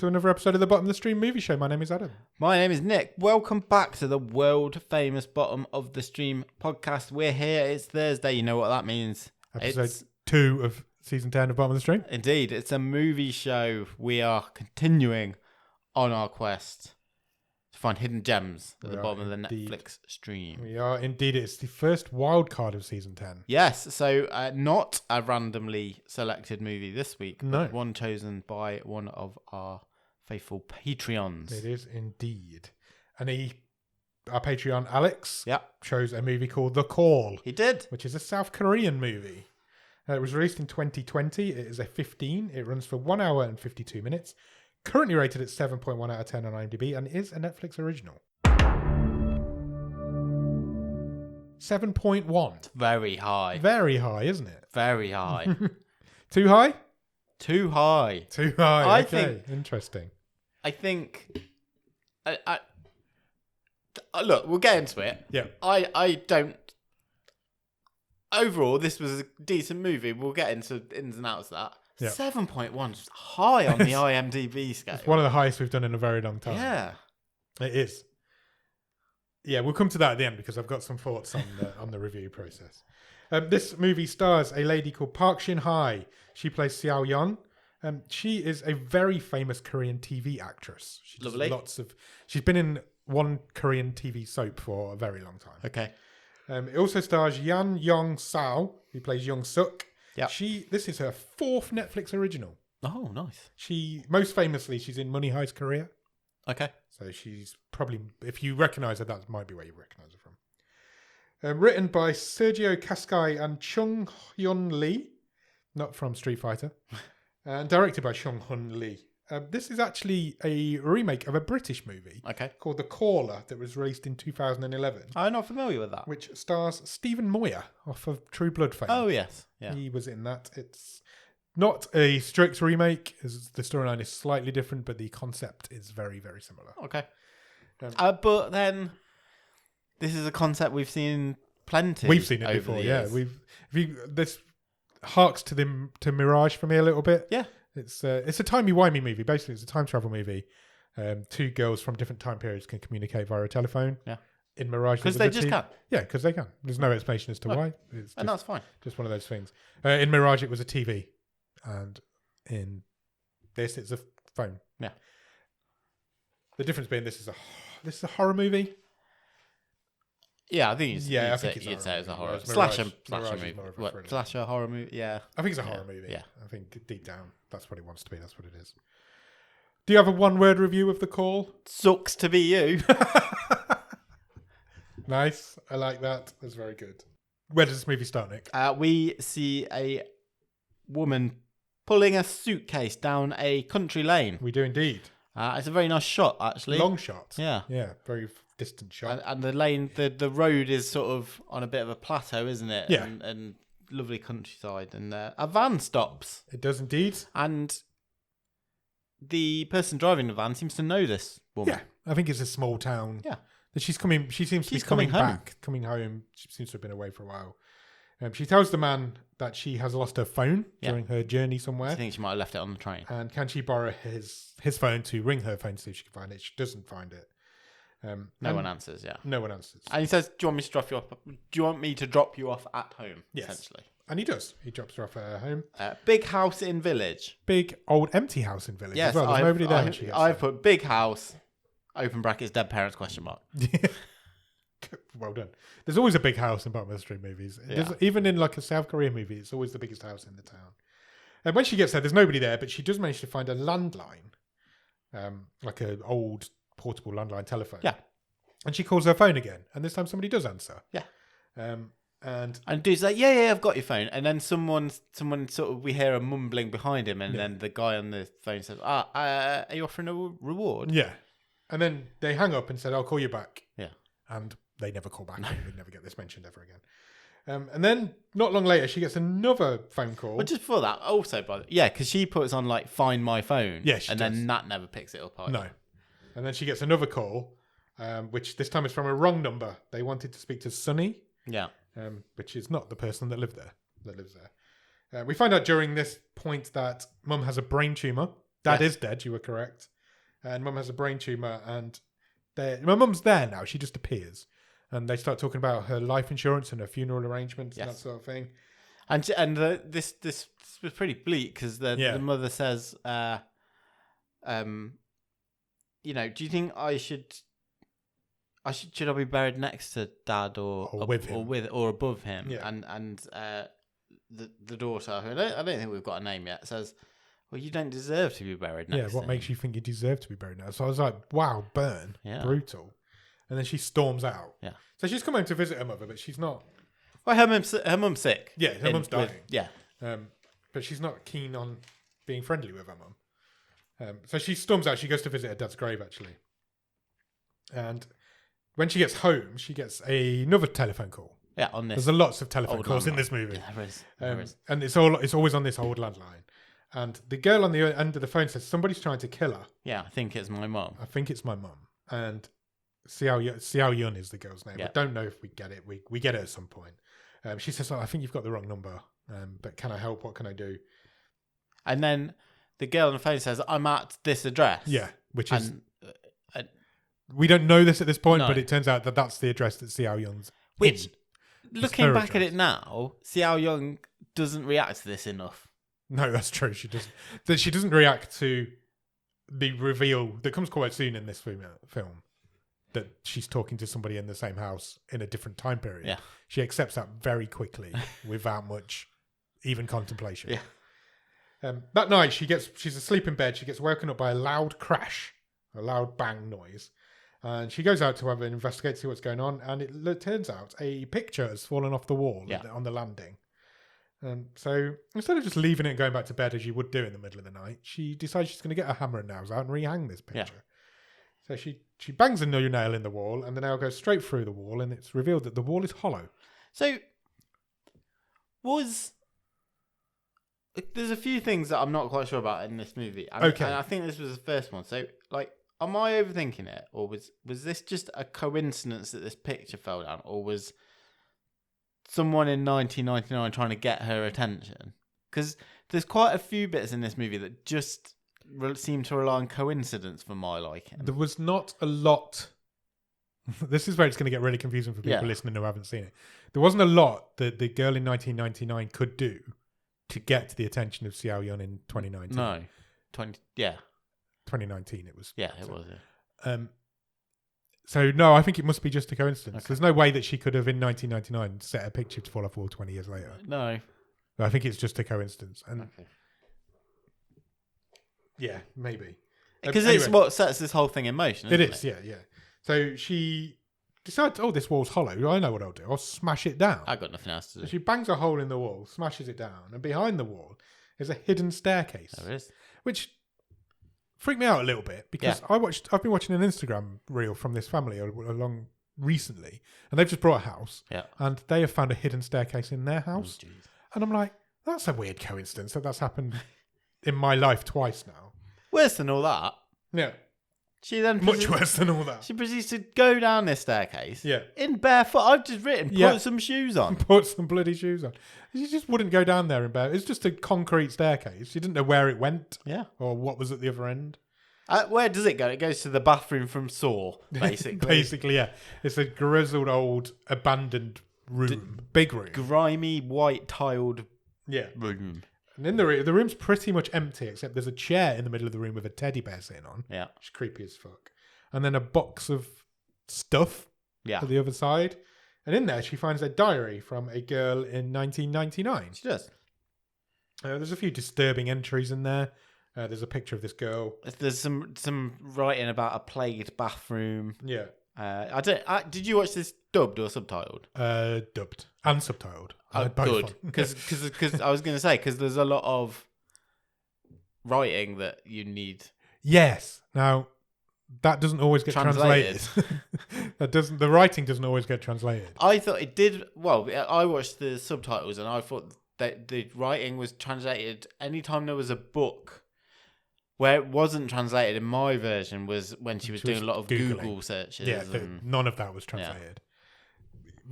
to another episode of the Bottom of the Stream Movie Show. My name is Adam. My name is Nick. Welcome back to the world famous Bottom of the Stream podcast. We're here. It's Thursday. You know what that means. Episode 2 of Season 10 of Bottom of the Stream. Indeed. It's a movie show. We are continuing on our quest to find hidden gems at the bottom of the Netflix stream. We are indeed. It's the first wild card of Season 10. Yes. So not a randomly selected movie this week, but one chosen by one of our faithful Patreons. It is indeed. And our Patreon, Alex, chose a movie called The Call. He did. Which is a South Korean movie. It was released in 2020. It is a 15. It runs for 1 hour and 52 minutes. Currently rated at 7.1 out of 10 on IMDb and is a Netflix original. 7.1. It's very high. Very high, isn't it? Very high. Too high? Too high. Too high. I okay. think. Interesting. I think. Look, we'll get into it. Yeah. I don't. Overall, this was a decent movie. We'll get into ins and outs of that. Yeah. 7.1 is high on the IMDb scale. It's one of the highest we've done in a very long time. Yeah. It is. Yeah, we'll come to that at the end because I've got some thoughts on the review process. This movie stars a lady called Park Shin-hye. She plays Xiao Yeon. She is a very famous Korean TV actress. She does Lovely. She's been in one Korean TV soap for a very long time. Okay. It also stars Jeon Jong-seo, who plays Young-suk. Yeah. This is her 4th Netflix original. Oh, nice. Most famously, she's in Money Heist Korea. Okay. So she's probably, if you recognise her, that might be where you recognise her from. Written by Sergio Cascai and Chung-hyun Lee, not from Street Fighter, and directed by Chung-hyun Lee. This is actually a remake of a British movie called The Caller that was released in 2011. I'm not familiar with that. Which stars Stephen Moyer off of True Blood fame. Oh, yes. Yeah. He was in that. It's not a strict remake. The storyline is slightly different, but the concept is very, very similar. Okay. But then, this is a concept we've seen plenty. We've seen it before, yeah. This harks to Mirage for me a little bit. Yeah. It's a timey-wimey movie. Basically, it's a time travel movie. 2 girls from different time periods can communicate via a telephone. Yeah. In Mirage, because they just can. Yeah, because they can. There's no explanation as to why. And that's fine. Just one of those things. In Mirage, it was a TV, and in this, it's a phone. Yeah. The difference being this is a horror movie. Yeah, I think you'd say it's a horror slasher movie. Slasher horror movie. Yeah, I think it's a horror movie. Yeah, I think deep down that's what it wants to be. That's what it is. Do you have a one-word review of The Call? Sucks to be you. Nice. I like that. That's very good. Where does this movie start, Nick? We see a woman pulling a suitcase down a country lane. We do indeed. It's a very nice shot, actually. Long shot. Yeah. Yeah, very distant shot. And the lane, the road is sort of on a bit of a plateau, isn't it? Yeah. And lovely countryside. And a van stops. It does indeed. And the person driving the van seems to know this woman. Yeah. I think it's a small town. Yeah. She seems to be coming back, coming home. She seems to have been away for a while. She tells the man that she has lost her phone during her journey somewhere. I think she might have left it on the train. And can she borrow his phone to ring her phone to see if she can find it? She doesn't find it. No one answers, yeah. No one answers. And he says, do you want me to drop you off? Do you want me to drop you off at home? Yes. Essentially. And he does. He drops her off at her home. Big house in village. Big old empty house in village as well. There's nobody there. I've put big house, open brackets, dead parents, question mark. Well done. There's always a big house in Bottom of the Stream movies. Even in like a South Korean movie, it's always the biggest house in the town. And when she gets there, there's nobody there, but she does manage to find a landline, like an old portable landline telephone. Yeah. And she calls her phone again, and this time somebody does answer. Yeah. And dude's like, yeah, I've got your phone. And then someone sort of, we hear a mumbling behind him, and then the guy on the phone says, are you offering a reward? Yeah. And then they hang up and said, I'll call you back. Yeah. And they never call back. No. We never get this mentioned ever again. And then, not long later, she gets another phone call. Well, just for that, also, because she puts on, like, find my phone. Yeah, she and does. then Nat never picks it up either. No. And then she gets another call, which this time is from a wrong number. They wanted to speak to Sunny. Yeah. Which is not the person that lives there. We find out during this point that Mum has a brain tumour. Dad is dead, you were correct. and Mum has a brain tumor, and my mum's there now. She just appears, and they start talking about her life insurance and her funeral arrangements and that sort of thing. And this was pretty bleak because the mother says, do you think should I be buried next to Dad or with him or above him? Yeah. And the daughter, who I don't think we've got a name yet, says, well, you don't deserve to be buried next to what him. makes you think you deserve to be buried now? So I was like, wow, burn. Yeah. Brutal. And then she storms out. Yeah. So she's come home to visit her mother, but she's not. Well, her mum's sick. Yeah, her mum's dying. Yeah. But she's not keen on being friendly with her mum. So she storms out. She goes to visit her dad's grave, actually. And when she gets home, she gets another telephone call. Yeah, on this. There's lots of telephone calls in this movie. Yeah, there is. And it's always on this old landline. And the girl on the end of the phone says, somebody's trying to kill her. Yeah, I think it's my mum. And Xiao-yun is the girl's name. Yeah. I don't know if we get it. We get it at some point. She says, I think you've got the wrong number. But can I help? What can I do? And then the girl on the phone says, I'm at this address. Yeah, which is... we don't know this at this point, No. but it turns out that that's the address that Xiao-yun's Which, in. looking back address. at it now, Xiao-yun doesn't react to this enough. No, that's true. She doesn't. That she doesn't react to the reveal that comes quite soon in this film that she's talking to somebody in the same house in a different time period. Yeah. She accepts that very quickly without much even contemplation. Yeah. That night she's asleep in bed. She gets woken up by a loud crash, a loud bang noise. And she goes out to have an investigate, see what's going on. And it turns out a picture has fallen off the wall on the landing. So instead of just leaving it and going back to bed as you would do in the middle of the night, she decides she's going to get a hammer and nails out and rehang this picture. So she bangs a new nail in the wall, and the nail goes straight through the wall, and it's revealed that the wall is hollow. So, there's a few things that I'm not quite sure about in this movie. And I think this was the first one. So, am I overthinking it, or was this just a coincidence that this picture fell down, or was someone in 1999 trying to get her attention? Because there's quite a few bits in this movie that just seem to rely on coincidence for my liking. There was not a lot. This is where it's going to get really confusing for people listening who haven't seen it. There wasn't a lot that the girl in 1999 could do to get to the attention of Xiao-yun in 2019. No. 2019 it was. Yeah, it was. Yeah. So, no, I think it must be just a coincidence. Okay. There's no way that she could have, in 1999, set a picture to fall off the wall 20 years later. No. I think it's just a coincidence. And yeah, maybe. Because it's what sets this whole thing in motion, isn't it? It is, yeah. So she decides, this wall's hollow. I know what I'll do. I'll smash it down. I've got nothing else to do. So she bangs a hole in the wall, smashes it down, and behind the wall is a hidden staircase. There is. Which freaked me out a little bit because I've been watching an Instagram reel from this family along recently, and they've just bought a house, and they have found a hidden staircase in their house. Oh, and I'm like, that's a weird coincidence that's happened in my life twice now. Worse than all that. Yeah. She then much worse than all that. She proceeds to go down this staircase. Yeah. In barefoot. I've just written, put some shoes on. Put some bloody shoes on. She just wouldn't go down there in barefoot. It's just a concrete staircase. She didn't know where it went. Yeah. Or what was at the other end. Where does it go? It goes to the bathroom from Saw, basically. Basically, yeah. It's a grizzled old abandoned room. Big room. Grimy white tiled room. And in the room's pretty much empty, except there's a chair in the middle of the room with a teddy bear sitting on. Yeah. Which is creepy as fuck. And then a box of stuff to the other side. And in there, she finds a diary from a girl in 1999. She does. There's a few disturbing entries in there. There's a picture of this girl. There's some writing about a plagued bathroom. Yeah. Did you watch this dubbed or subtitled? Dubbed and subtitled. Good, because I was going to say because there's a lot of writing that you need. Yes. Now that doesn't always get translated. The writing doesn't always get translated. I thought it did. Well, I watched the subtitles and I thought that the writing was translated anytime there was a book. Where it wasn't translated in my version was when she was doing a lot of Google searches. Yeah, none of that was translated.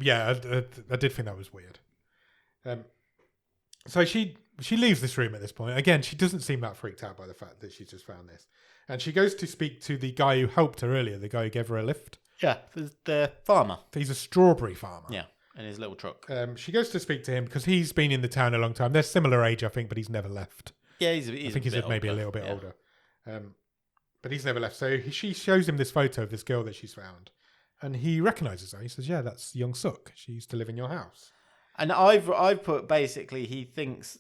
Yeah, I did think that was weird. So she leaves this room at this point. Again, she doesn't seem that freaked out by the fact that she's just found this. And she goes to speak to the guy who helped her earlier, the guy who gave her a lift. Yeah, the farmer. He's a strawberry farmer. Yeah, in his little truck. She goes to speak to him because he's been in the town a long time. They're similar age, I think, but he's never left. Yeah, I think he's maybe a little bit older. But he's never left. So she shows him this photo of this girl that she's found. And he recognises her. He says, yeah, that's Young Suk. She used to live in your house. And I've put basically he thinks...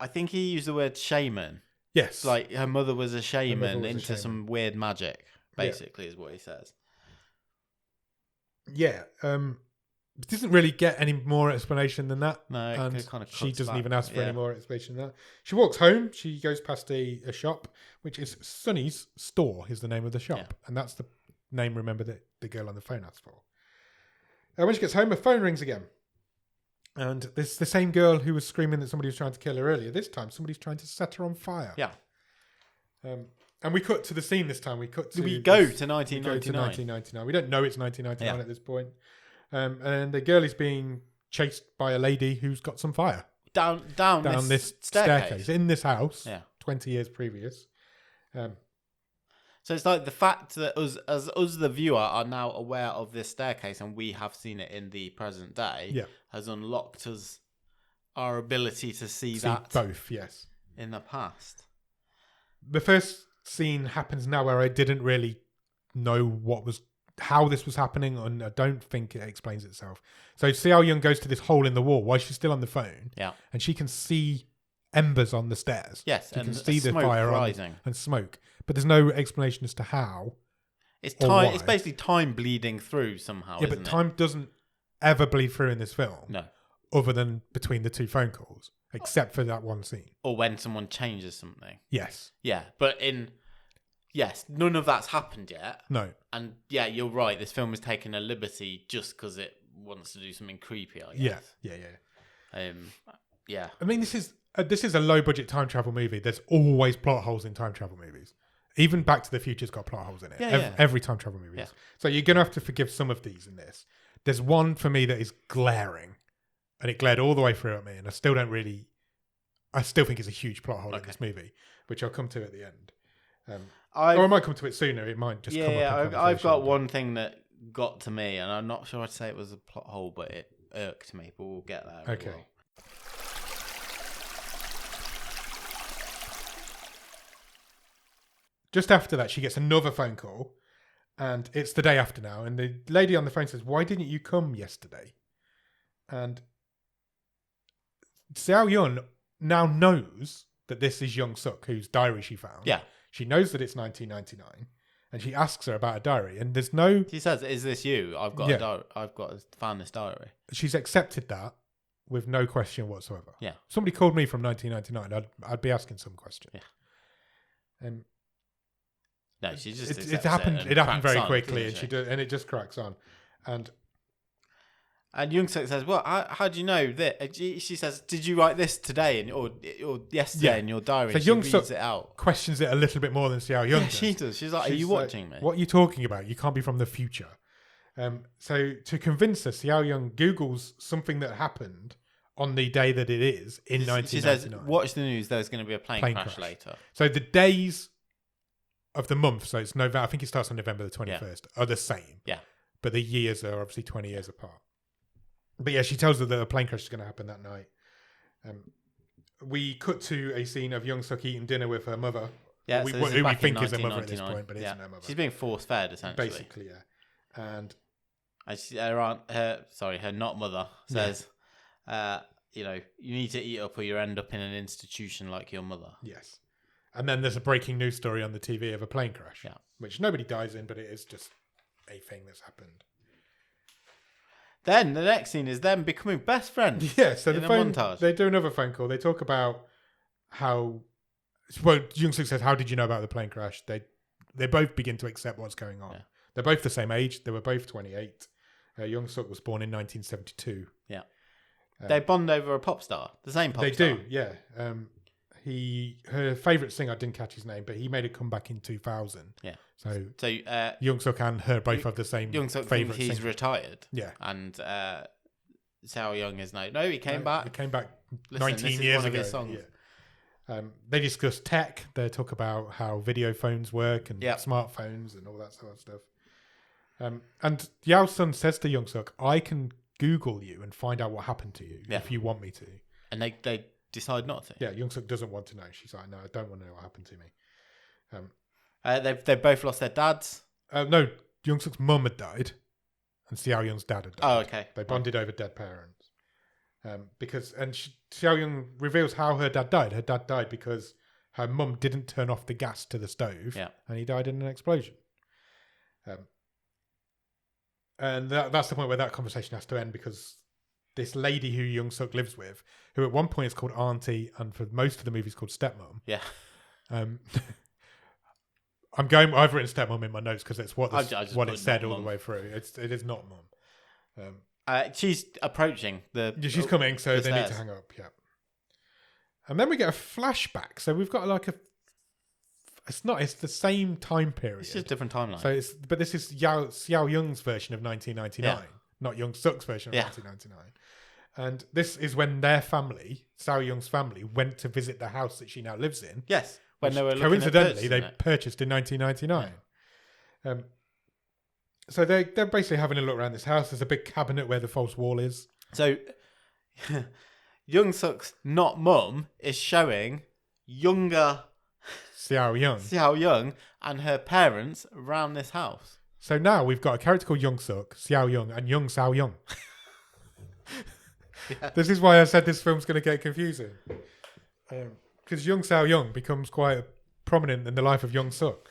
I think he used the word shaman. Yes. Like her mother was a shaman into some weird magic, basically, is what he says. Yeah. It doesn't really get any more explanation than that. No, and it kind of she doesn't even ask for any more explanation than that. She walks home. She goes past a shop, which is Sonny's Store is the name of the shop. Yeah. And that's the name, remember, that the girl on the phone asked for. When she gets home, her phone rings again. And this is the same girl who was screaming that somebody was trying to kill her earlier. This time, somebody's trying to set her on fire. Yeah. And we cut to the scene this time. We go to 1999. We don't know it's 1999 at this point. And the girl is being chased by a lady who's got some fire. Down this staircase. In this house, 20 years previous. So it's like the fact that us, the viewer, are now aware of this staircase and we have seen it in the present day has unlocked us our ability to see that both, yes, in the past. The first scene happens now where I didn't really know how this was happening, and I don't think it explains itself. So Seo Young goes to this hole in the wall while she's still on the phone, and she can see embers on the stairs. Yes, she can see the fire rising and smoke. But there's no explanation as to how. It's time. It's basically time bleeding through somehow. Yeah, but time doesn't ever bleed through in this film. No, other than between the two phone calls, except for that one scene, or when someone changes something. Yes. Yeah, but none of that's happened yet. No. And yeah, you're right. This film has taken a liberty just because it wants to do something creepy, I guess. Yeah. I mean, this is a low budget time travel movie. There's always plot holes in time travel movies. Even Back to the Future's got plot holes in it. Every time travel movie. Yeah. So you're going to have to forgive some of these in this. There's one for me that is glaring, and it glared all the way through at me, and I still think it's a huge plot hole in this movie, which I'll come to at the end. Or I might come to it sooner. It might just come up. Yeah, I've got one thing that got to me, and I'm not sure I'd say it was a plot hole, but it irked me, but we'll get there. Okay. Well. Just after that, she gets another phone call, and it's the day after now, and the lady on the phone says, "Why didn't you come yesterday?" And Seo Young now knows that this is Young Suk, whose diary she found. Yeah. She knows that it's 1999, and she asks her about a diary, and there's no... She says, "Is this you? I've got a diary. Found this diary." She's accepted that with no question whatsoever. Yeah. If somebody called me from 1999, I'd be asking some question. Yeah. No, she just it happened very quickly, and it just cracks on. And Young Suk says, "Well, how do you know that?" She says, "Did you write this today or yesterday in your diary?" So Young Suk questions it a little bit more than Seo Young does. She does. She's like, "Are you watching me? What are you talking about? You can't be from the future." So to convince her, Seo Young Googles something that happened on the day that it is in 1999. She says, "Watch the news. There's going to be a plane crash later." So the days of the month, so it's November. I think it starts on November the 21st. Are the same. Yeah. But the years are obviously 20 years apart. But yeah, she tells her that a plane crash is going to happen that night. We cut to a scene of Young Suk eating dinner with her mother. Yeah, who we think is her mother at this point, but isn't her mother. She's being force-fed, essentially. Basically, yeah. And her not mother says, you need to eat up or you end up in an institution like your mother. Yes. And then there's a breaking news story on the TV of a plane crash, which nobody dies in, but it is just a thing that's happened. Then the next scene is them becoming best friends. Yeah, so montage. They do another phone call. They talk about how... Well, Young Suk says, "How did you know about the plane crash?" They both begin to accept what's going on. Yeah. They're both the same age. They were both 28. Young Suk was born in 1972. Yeah. They bond over a pop star. The same pop star. They do, yeah. Her favourite singer, I didn't catch his name, but he made a comeback in 2000. Yeah. So Young Suk and her both have the same Young Suk favourite singer. He's retired. Yeah. And Seo Young is no, he came back. He came back 19 years ago. His songs. They discuss tech. They talk about how video phones work and Yep. smartphones and all that sort of stuff. And Yao Sun says to Young Suk, I can Google you and find out what happened to you if you want me to. And they decide not to. Yeah, Young Suk doesn't want to know. She's like, no, I don't want to know what happened to me. They've both lost their dads. No, Young Suk's mum had died and Xiao Young's dad had died. Oh, okay. They bonded over dead parents. Xiao Young reveals how her dad died. Her dad died because her mum didn't turn off the gas to the stove and he died in an explosion. And that's the point where that conversation has to end, because this lady who Young Suk lives with, who at one point is called Auntie and for most of the movie is called Stepmom. Yeah. I've written Stepmom in my notes because it's what it said all the way through. It is not mum. She's approaching she's coming, so they need to hang up. Yeah. And then we get a flashback. So we've got it's the same time period. It's just a different timeline. But this is Xiao Young's version of 1999, not Young Suk's version of 1999. And this is when their family, Xiao Young's family, went to visit the house that she now lives in. Yes, when they were coincidentally they purchased in 1999. So they're basically having a look around this house. There's a big cabinet where the false wall is. So Young Suk's not mum is showing younger Xiao Young and her parents around this house. So now we've got a character called Young Suk, Xiao Young, and Young Xiao Young. This is why I said this film's going to get confusing. Because Young Xiao Young becomes quite prominent in the life of Young Suk.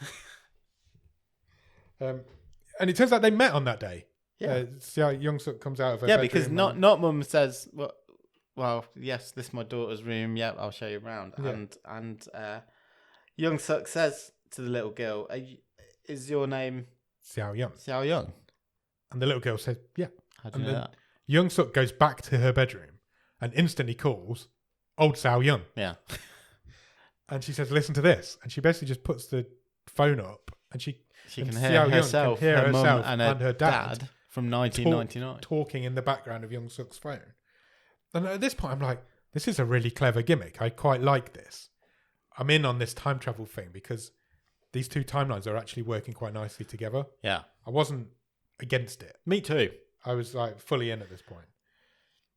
And it turns out they met on that day. Yeah. Young Suk comes out of her bedroom. Because not mum says, well, yes, this is my daughter's room. Yeah, I'll show you around. Yeah. And Young Suk says to the little girl, is your name Xiao Young? Xiao Young. And the little girl says, yeah. How do you know that? Young Suk goes back to her bedroom and instantly calls old Xiao Young. Yeah. And she says, listen to this. And she basically just puts the phone up and she can hear herself, her mum and her dad from 1999 talking in the background of Young Suk's phone. And at this point, I'm like, this is a really clever gimmick. I quite like this. I'm in on this time travel thing because these two timelines are actually working quite nicely together. Yeah. I wasn't against it. Me too. I was like fully in at this point.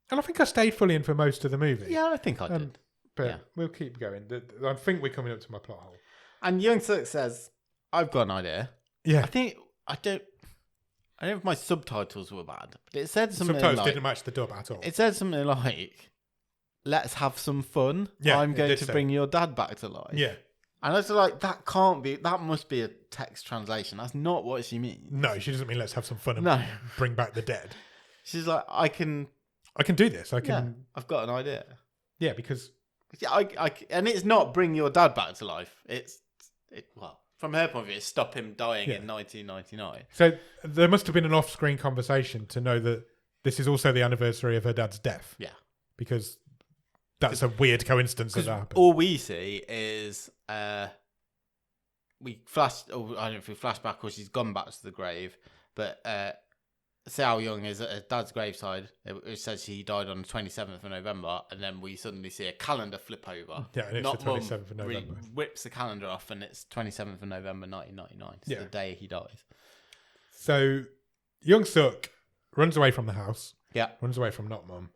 And I think I stayed fully in for most of the movie. Yeah, I think I did. But we'll keep going. I think we're coming up to my plot hole. And Young Suk says, I've got an idea. Yeah. I don't know if my subtitles were bad, but it said something subtitles didn't match the dub at all. It said something like, let's have some fun. Yeah, I'm going to bring your dad back to life. Yeah. And I was like, that must be a text translation. That's not what she means. No, she doesn't mean let's have some fun and bring back the dead. She's like, I can do this. I've got an idea. Yeah, because and it's not bring your dad back to life. Well, from her point of view, it's stop him dying in 1999. So there must have been an off-screen conversation to know that this is also the anniversary of her dad's death. Yeah, because that's a weird coincidence that happened. All we see is we flash. Or I don't know if we flash back or she's gone back to the grave, but Xiao Young is at her dad's graveside. It says he died on the 27th of November, and then we suddenly see a calendar flip over. Yeah, and it's the 27th of November. Whips the calendar off, and it's 27th of November 1999. It's the day he dies. So Young Suk runs away from the house. Yeah. Runs away from not mum.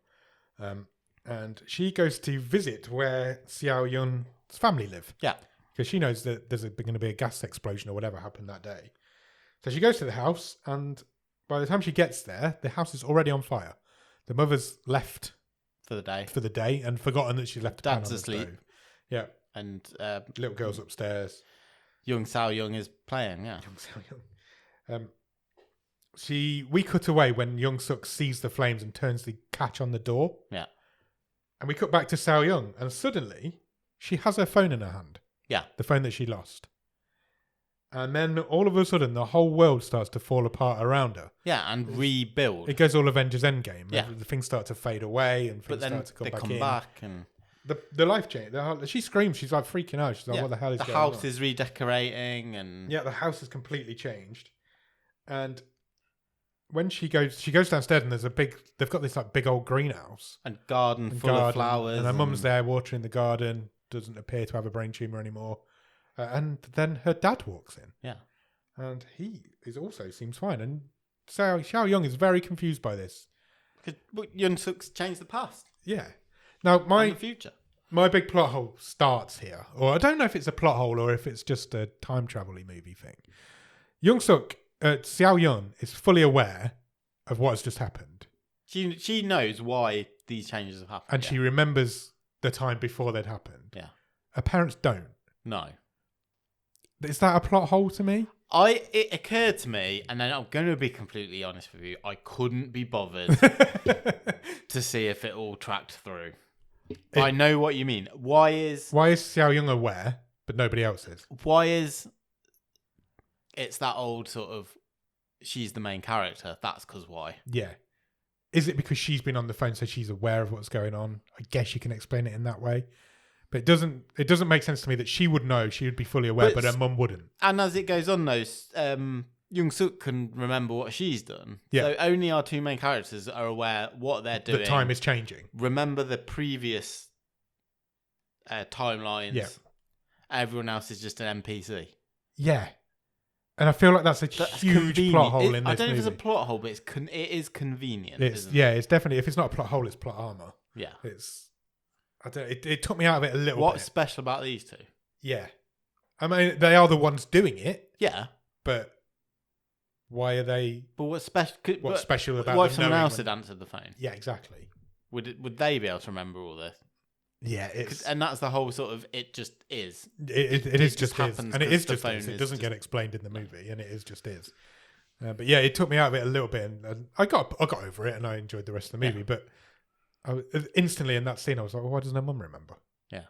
And she goes to visit where Xiao Yun's family live. Yeah. Because she knows that there's going to be a gas explosion or whatever happened that day. So she goes to the house, and by the time she gets there, the house is already on fire. The mother's left for the day and forgotten that she left the pan on the stove. Yeah. And little girl's upstairs. Young Xiao Young is playing, yeah. Young Xiao Young. We cut away when Young Suk sees the flames and turns the catch on the door. Yeah. And we cut back to Xiao Young, and suddenly she has her phone in her hand. Yeah. The phone that she lost. And then all of a sudden, the whole world starts to fall apart around her. Yeah, and rebuild. It goes all Avengers Endgame. Yeah. The things start to fade away, and things start to come back in. And the life change. She screams. She's like freaking out. She's like, "What the hell is going on?" The house is redecorating, and the house is completely changed. And when she goes downstairs, and they've got this like big old greenhouse and garden full of flowers, and her mum's there watering the garden, doesn't appear to have a brain tumor anymore. And then her dad walks in. Yeah. And he also seems fine. And Xiao Young is very confused by this. Because Yoon Suk's changed the past. Yeah. Now, and the future. My big plot hole starts here. Or I don't know if it's a plot hole or if it's just a time travel-y movie thing. Xiao Yun is fully aware of what has just happened. She knows why these changes have happened. And she remembers the time before they'd happened. Yeah. Her parents don't. No. Is that a plot hole to me? It occurred to me, and then I'm going to be completely honest with you, I couldn't be bothered to see if it all tracked through. I know what you mean. Why is Xiao Young aware, but nobody else is? Why is it's that old sort of she's the main character? That's because why? Yeah. Is it because she's been on the phone so she's aware of what's going on? I guess you can explain it in that way. But it doesn't make sense to me that she would know, she would be fully aware, but her mum wouldn't. And as it goes on, though, Yoon Suk can remember what she's done. Yeah. So only our two main characters are aware what they're doing. The time is changing. Remember the previous timelines. Yeah. Everyone else is just an NPC. Yeah. And I feel like that's huge convenient. Plot hole in this movie. I don't know if it's a plot hole, but it is convenient. It's definitely, if it's not a plot hole, it's plot armor. Yeah. It took me out of it a little bit. What's special about these two? Yeah. I mean, they are the ones doing it. Yeah. But why are they... But what's special about what if someone else had answered the phone? Yeah, exactly. Would they be able to remember all this? Yeah, and that's the whole sort of it just is. It is just is, and it is just is. It doesn't get explained in the movie, and it is just is. But yeah, it took me out of it a little bit, and I got over it, and I enjoyed the rest of the movie. But instantly in that scene, I was like, well, why doesn't her mum remember? Yeah.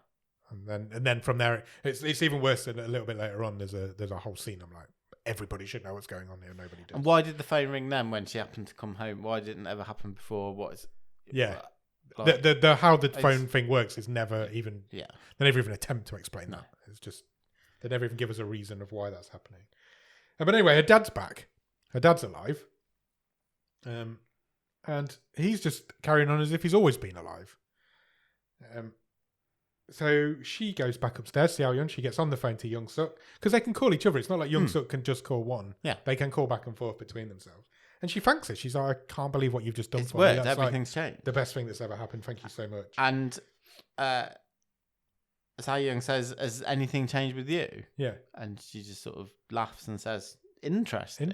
And then from there, it's even worse. Than a little bit later on, there's a whole scene. I'm like, everybody should know what's going on here. Nobody does. And why did the phone ring then when she happened to come home? Why didn't it ever happen before? Yeah. Like, the how the phone thing works is never even. Yeah. They never even attempt to explain that. It's just they never even give us a reason of why that's happening. But anyway, her dad's back. Her dad's alive. And he's just carrying on as if he's always been alive. So she goes back upstairs, Xiao Yun. She gets on the phone to Young Suk because they can call each other. It's not like Young Suk can just call one. Yeah. They can call back and forth between themselves. And she thanks her. She's like, I can't believe what you've just done it's for worked. me. That's Everything's changed. The best thing that's ever happened. Thank you so much. And Xiao Young says, has anything changed with you? Yeah. And she just sort of laughs and says, interesting.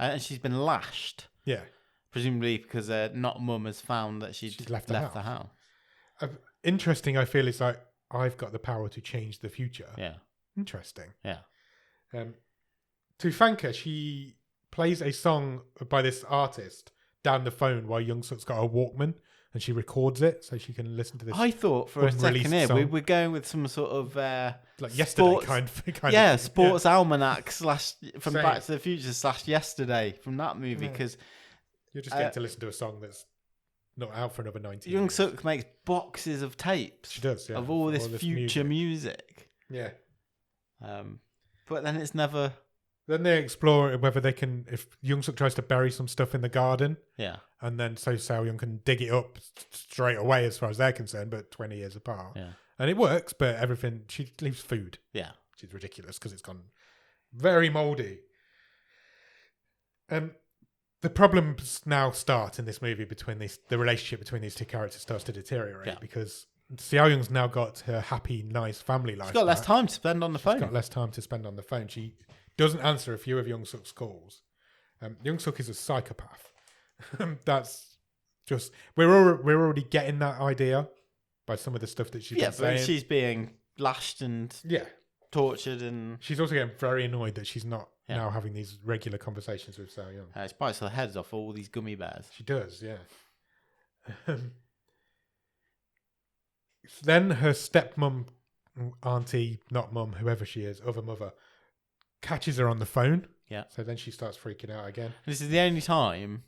And she's been lashed. Yeah. Presumably because not mum has found that she's left the house. Interesting, I feel, it's like, I've got the power to change the future. Yeah. Interesting. Yeah. To thank her, she plays a song by this artist down the phone while Young Suk's got a Walkman, and she records it so she can listen to this. I thought for a second here we were going with some sort of like yesterday kind of sports almanac / from Back to the Future / yesterday from that movie because you're just getting to listen to a song that's not out for another 19 Young years. Suk makes boxes of tapes. She does, yeah, of all this future music. Yeah. But then it's never. Then they explore whether they can, if Young Suk tries to bury some stuff in the garden. Yeah. And then so Seo Young can dig it up straight away as far as they're concerned, but 20 years apart. Yeah. And it works, but she leaves food. Yeah. Which is ridiculous because it's gone very mouldy. The problems now start in this movie the relationship between these two characters starts to deteriorate because Xiao Young's now got her happy, nice family life. She's got less time to spend on the phone. She's got less time to spend on the phone. She doesn't answer a few of Young Suk's calls. Young Suk is a psychopath. That's just we're already getting that idea by some of the stuff that she's been saying. But she's being lashed and tortured, and she's also getting very annoyed that she's not now having these regular conversations with Xiao Young. She bites her heads off all these gummy bears. She does, yeah. Then her stepmom, auntie, not mum, whoever she is, other mother, catches her on the phone. Yeah. So then she starts freaking out again. This is the only time.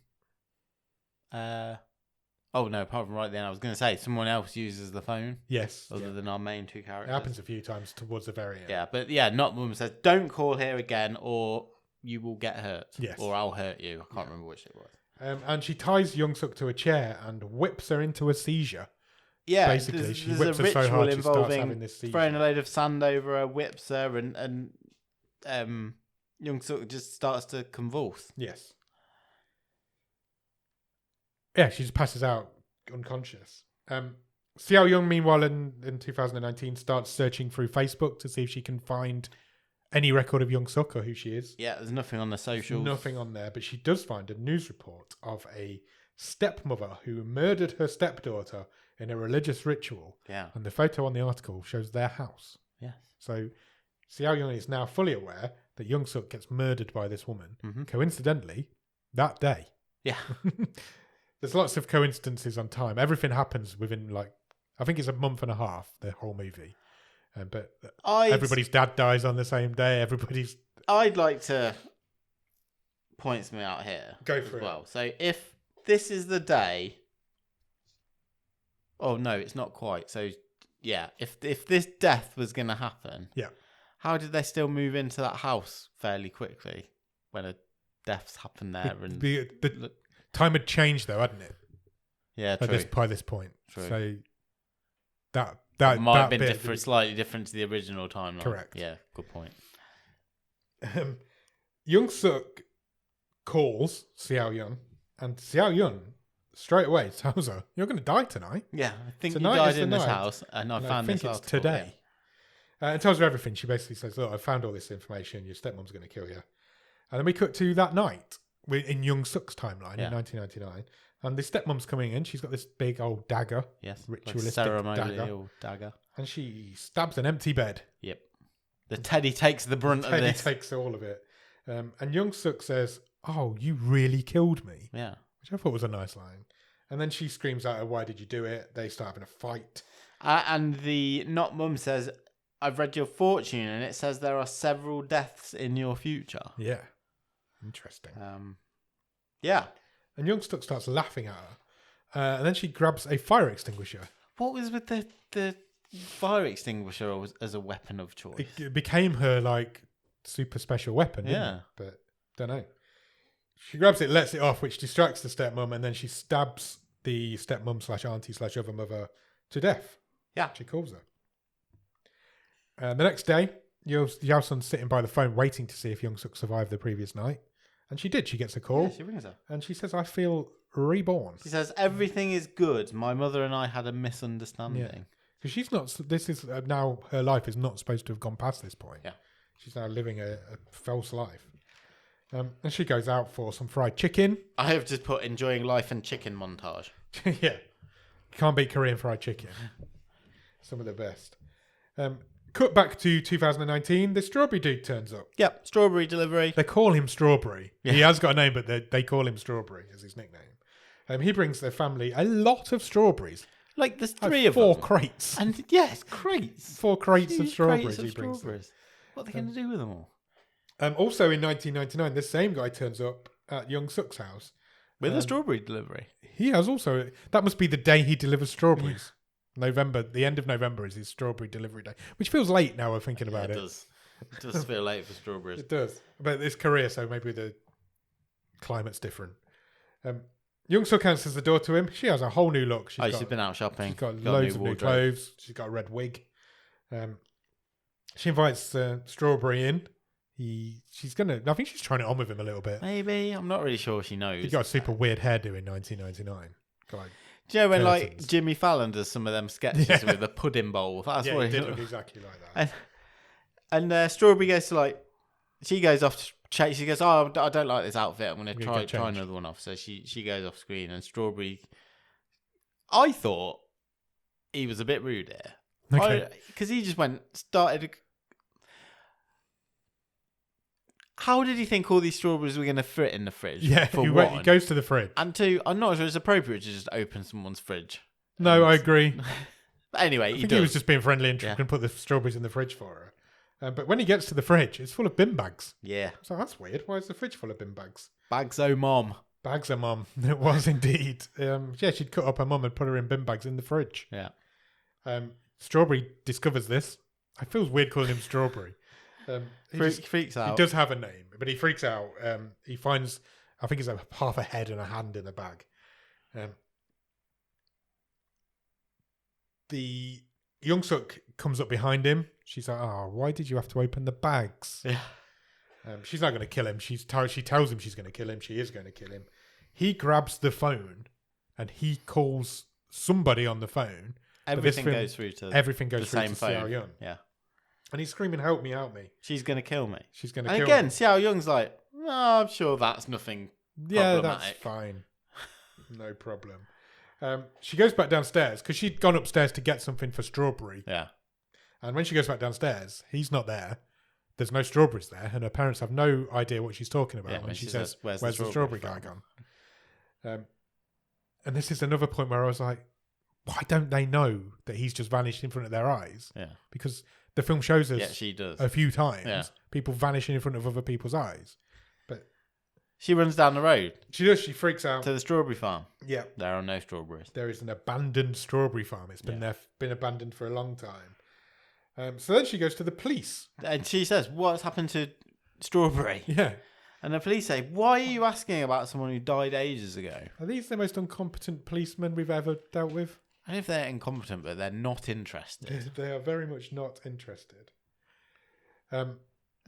Oh no! Apart from right then, I was going to say someone else uses the phone. Yes. Other than our main two characters. It happens a few times towards the very end. Yeah, but not mum says, "Don't call here again, or you will get hurt." Yes. Or I'll hurt you. I can't remember which it was. And she ties Young Suk to a chair and whips her into a seizure. Yeah, basically, she there's whips a her so ritual hard she starts involving having this seizure. throwing a load of sand over her, whips her, and Jung-suk just starts to convulse. Yes. Yeah, she just passes out unconscious. Seo-young, meanwhile, in 2019, starts searching through Facebook to see if she can find any record of Jung-suk or who she is. Yeah, there's nothing on the socials. Nothing on there, but she does find a news report of a stepmother who murdered her stepdaughter in a religious ritual. Yeah. And the photo on the article shows their house. Yes. So Seo-young is now fully aware that Jung-suk gets murdered by this woman, coincidentally, that day. Yeah. There's lots of coincidences on time. Everything happens within, like, I think it's a month and a half, the whole movie. But everybody's dad dies on the same day. I'd like to point something out here. Go for it. Well, so if this is the day... Oh, no, it's not quite. So, yeah, if this death was going to happen... Yeah. How did they still move into that house fairly quickly when a death's happened there? The time had changed, though, hadn't it? Yeah, true. By this point. True. So that might have been slightly different to the original timeline. Correct. Yeah, good point. Jung-suk calls Seo-young, and Seo-young straight away tells her, "You're going to die tonight." Yeah, I think Tonight you died is the in this night, house, and I and found I think this it's today. And tells her everything. She basically says, "Look, I found all this information. Your stepmom's going to kill you." And then we cut to that night in Jung-suk's timeline in 1999. And the stepmom's coming in. She's got this big old dagger. Yes, ritualistic like ceremonial dagger. And she stabs an empty bed. Yep. The Teddy takes the brunt of this. Teddy takes all of it. And Jung-suk says, "Oh, you really killed me." Yeah. Which I thought was a nice line. And then she screams at her, "Why did you do it?" They start having a fight. And the not mum says, "I've read your fortune, and it says there are several deaths in your future." Yeah. Interesting. Yeah. And Jung-suk starts laughing at her. And then she grabs a fire extinguisher. What was with the fire extinguisher as a weapon of choice? It became her, like, super special weapon, didn't Yeah. it? But, don't know. She grabs it, lets it off, which distracts the stepmom, and then she stabs the stepmom/auntie/other mother to death. Yeah. She calls her. The next day, Yao-sun's sitting by the phone waiting to see if Jung-suk survived the previous night. And she did. She gets a call. Yeah, she rings her. And she says, "I feel reborn." She says, "Everything is good. My mother and I had a misunderstanding." Yeah. Because she's not, this is now, her life is not supposed to have gone past this point. Yeah. She's now living a false life. And she goes out for some fried chicken. I have just put enjoying life and chicken montage. Yeah. Can't beat Korean fried chicken. Some of the best. Cut back to 2019. The strawberry dude turns up. Yep, strawberry delivery. They call him Strawberry. Yeah. He has got a name, but they call him Strawberry as his nickname. He brings their family a lot of strawberries. Like there's Like three of four them. crates. And yes, crates. 4 crates of Huge strawberries crates of he brings them. strawberries. What are they going to do with them all? Also in 1999, this same guy turns up at Jung-suk's house. With a strawberry delivery. He has also... That must be the day he delivers strawberries. November, the end of November is his strawberry delivery day. Which feels late now we're thinking about it. It does feel late for strawberries. It does. But it's Korea, so maybe the climate's different. Jung-suk answers the door to him. She has a whole new look. She's been out shopping. She's got loads of new clothes. She's got a red wig. She invites Strawberry in. I think she's trying it on with him a little bit. Maybe. I'm not really sure she knows. He's got a super weird hairdo in 1999. Like, do you know when curtains. like Jimmy Fallon does some of them sketches with the pudding bowl? That's what it he did look exactly like that. And Strawberry goes to like, she goes off to change. She goes, "Oh, I don't like this outfit. I'm going to try another one off." So she goes off screen, and Strawberry, I thought he was a bit rude here. Okay. Because he just started. How did he think all these strawberries were going to fit in the fridge? Yeah, for he one. goes to the fridge. And two, I'm not sure it's appropriate to just open someone's fridge. No, I agree. But anyway, I think he was just being friendly and going to put the strawberries in the fridge for her. But when he gets to the fridge, it's full of bin bags. Yeah. So that's weird. Why is the fridge full of bin bags? Bags o' mom. Bags of mum. It was indeed. She'd cut up her mum and put her in bin bags in the fridge. Yeah. Strawberry discovers this. It feels weird calling him Strawberry. He freaks out. He does have a name, but he freaks out. He finds, I think it's half a head and a hand in the bag. the Young Suk comes up behind him. She's like, "Oh, why did you have to open the bags?" Yeah. She's not going to kill him. She tells him she's going to kill him. She is going to kill him. He grabs the phone and he calls somebody on the phone. Everything goes through to the same phone. Xiao Yun. Yeah. And he's screaming, "Help me, help me." She's going to kill me. She's going to and kill again, me. Xiao Yung's like, "No, I'm sure that's nothing Yeah, problematic." that's fine. No problem. She goes back downstairs because she'd gone upstairs to get something for Strawberry. Yeah. And when she goes back downstairs, he's not there. There's no strawberries there, and her parents have no idea what she's talking about when she says, "Where's the strawberry guy gone?" And this is another point where I was like, why don't they know that he's just vanished in front of their eyes? Yeah. Because the film shows us she does. a few times people vanishing in front of other people's eyes. But she runs down the road. She does. She freaks out. To the strawberry farm. Yeah. There are no strawberries. There is an abandoned strawberry farm. It's been been abandoned for a long time. So then she goes to the police. And she says, "What's happened to Strawberry?" Yeah. And the police say, "Why are you asking about someone who died ages ago?" Are these the most incompetent policemen we've ever dealt with? I don't know if they're incompetent, but they're not interested. They are very much not interested.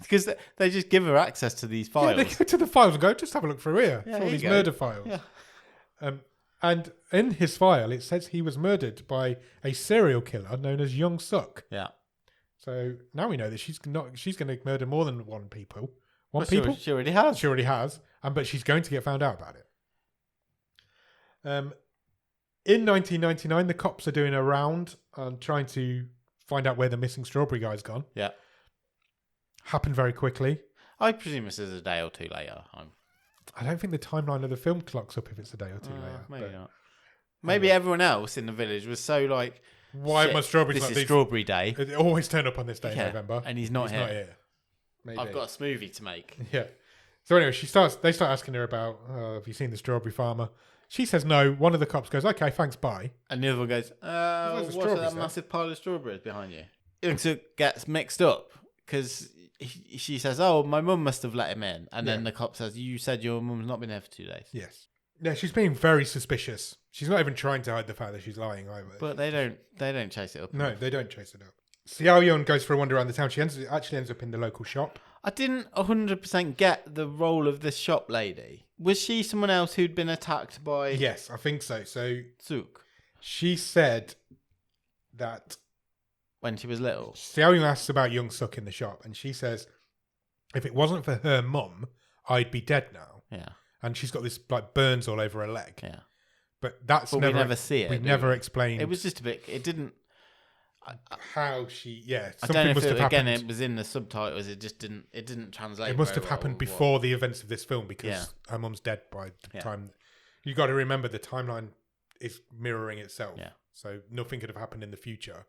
Because they just give her access to these files. Yeah, they go to the files and go, "Just have a look through here. Yeah, for all these murder files." Yeah. And in his file, it says he was murdered by a serial killer known as Young Suk. Yeah. So now we know that she's going to murder more than one people. She already has. She already has. But she's going to get found out about it. In 1999, the cops are doing a round and trying to find out where the missing strawberry guy's gone. Yeah. Happened very quickly. I presume this is a day or two later. I don't think the timeline of the film clocks up if it's a day or two later. Maybe not. Maybe everyone else in the village was so like, why my strawberries this like is these? Strawberry Day. They always turn up on this day in November. And he's not here. Maybe. I've got a smoothie to make. Yeah. So anyway, they start asking her about, have you seen the strawberry farmer? She says no. One of the cops goes, "Okay, thanks, bye." And the other one goes, what's that massive pile of strawberries behind you? Young-suk gets mixed up because she says, "Oh, my mum must have let him in." And then the cop says, "You said your mum's not been here for 2 days." Yes. Yeah, she's being very suspicious. She's not even trying to hide the fact that she's lying either. But they don't chase it up. No, they don't chase it up. Xiao Yun goes for a wander around the town. She actually ends up in the local shop. I didn't 100% get the role of this shop lady. Was she someone else who'd been attacked by... Yes, I think so. So Suk? She said that... When she was little? Xiao Yun asks about Young Suk in the shop, and she says, if it wasn't for her mum, I'd be dead now. Yeah. And she's got this like burns all over her leg. Yeah. But that's we never see it. We never explained. It was just a bit... It didn't... how she... Yeah. I don't know if again, it was in the subtitles. It just didn't... It didn't translate. It must have happened before the events of this film because her mum's dead by the time... You got to remember the timeline is mirroring itself. Yeah. So nothing could have happened in the future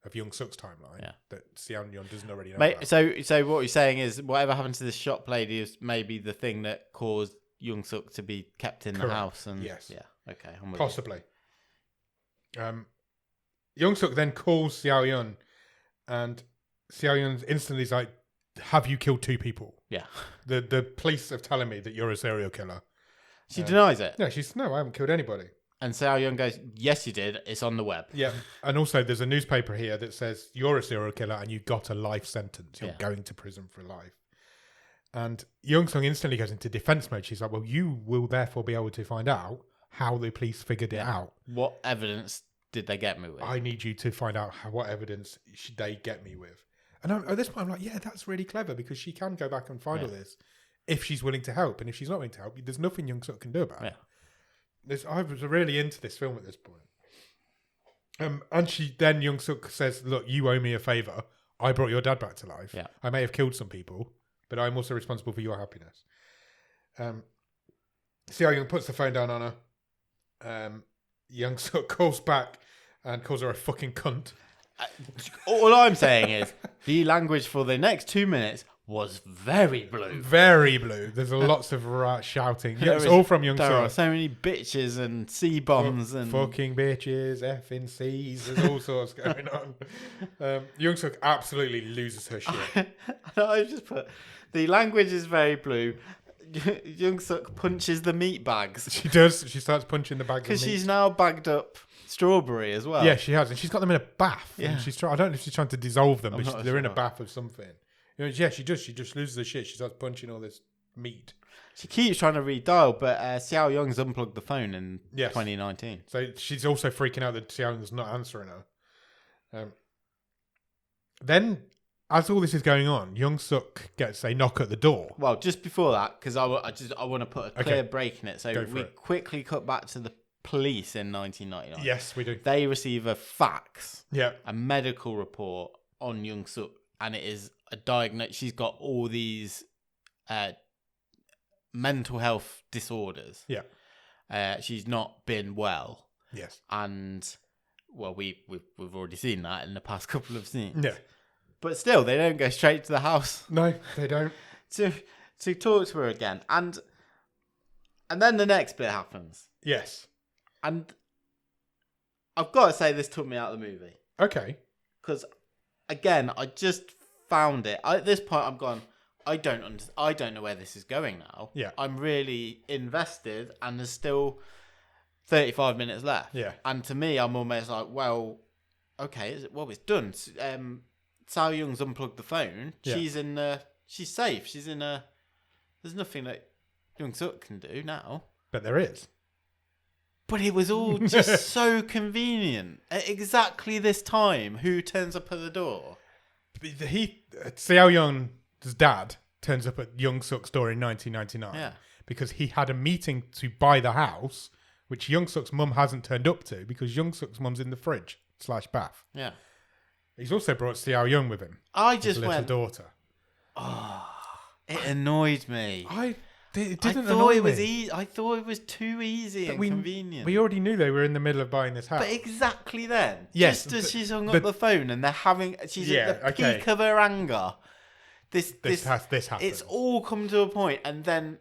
of Young Suk's timeline that Xiao Yun doesn't already know about. So what you're saying is whatever happened to this shop lady is maybe the thing that caused Young Suk to be kept in the house. And yes. Yeah. Okay. Possibly. Young Suk then calls Xiao Yun, and Xiao Yun instantly is like, "Have you killed 2 people?" Yeah. The police are telling me that you're a serial killer. She denies it. No, I haven't killed anybody. And Xiao Yun goes, "Yes, you did. It's on the web." Yeah. And also there's a newspaper here that says you're a serial killer and you got a life sentence. You're going to prison for life. And Young Sung instantly goes into defense mode. She's like, "Well, you will therefore be able to find out how the police figured it out. What evidence did they get me with? I need you to find out what evidence they get me with." And at this point, I'm like, yeah, that's really clever because she can go back and find all this if she's willing to help. And if she's not willing to help, there's nothing Young Suk can do about it. I was really into this film at this point. And Young Suk says, "Look, you owe me a favor. I brought your dad back to life. Yeah. I may have killed some people, but I'm also responsible for your happiness." Xiao Yun puts the phone down on her. Young Suk calls back and calls her a fucking cunt. All I'm saying is the language for the next 2 minutes was very blue. Very blue. There's lots of shouting. Yeah, it's all from Young Suk. There are so many bitches and C-bombs and... Fucking bitches, effing C's. There's all sorts going on. Young Suk absolutely loses her shit. I just put... The language is very blue. Young Suk punches the meat bags. She does. She starts punching the bags of meat. Because she's now bagged up strawberry as well. Yeah, she has, and she's got them in a bath. Yeah. And I don't know if she's trying to dissolve them, I'm but not they're in a sure. bath of something. You know, yeah, she does. She just loses her shit. She starts punching all this meat. She keeps trying to redial, but Xiao Young's unplugged the phone in 2019. So she's also freaking out that Xiao Young's not answering her. Then, as all this is going on, Young Suk gets a knock at the door. Well, just before that, because I want to put a clear break in it. So we quickly cut back to the police in 1999. Yes, we do. They receive a fax, Yeah, a medical report on Young Suk, and it is a diagnosis. She's got all these mental health disorders. Yeah, she's not been well. yes, and well, we've already seen that in the past couple of scenes. yeah. But still, they don't go straight to the house. No, they don't. to talk to her again, and then the next bit happens. Yes. And I've got to say, this took me out of the movie. Okay. Because, again, I just found it. At this point, I'm gone, I don't know where this is going now. Yeah. I'm really invested, and there's still 35 minutes left. Yeah. And to me, I'm almost like, well, okay, it's done. Sao Young's unplugged the phone. Yeah. She's safe. There's nothing that Young Suk can do now. But there is. But it was all just so convenient. At exactly this time, who turns up at the door? Xiao Young's dad turns up at Young Suk's door in 1999. Yeah. Because he had a meeting to buy the house, which Young Suk's mum hasn't turned up to because Young Suk's mum's in the fridge / bath. Yeah. He's also brought Xiao Young with him. I his just little went, daughter. oh, it annoyed me. It I didn't thought annoy it was me. I thought it was too easy and convenient. We already knew they were in the middle of buying this house. But exactly then, Yes, just as she's hung up the phone and she's at the peak of her anger. This happens. It's all come to a point, and then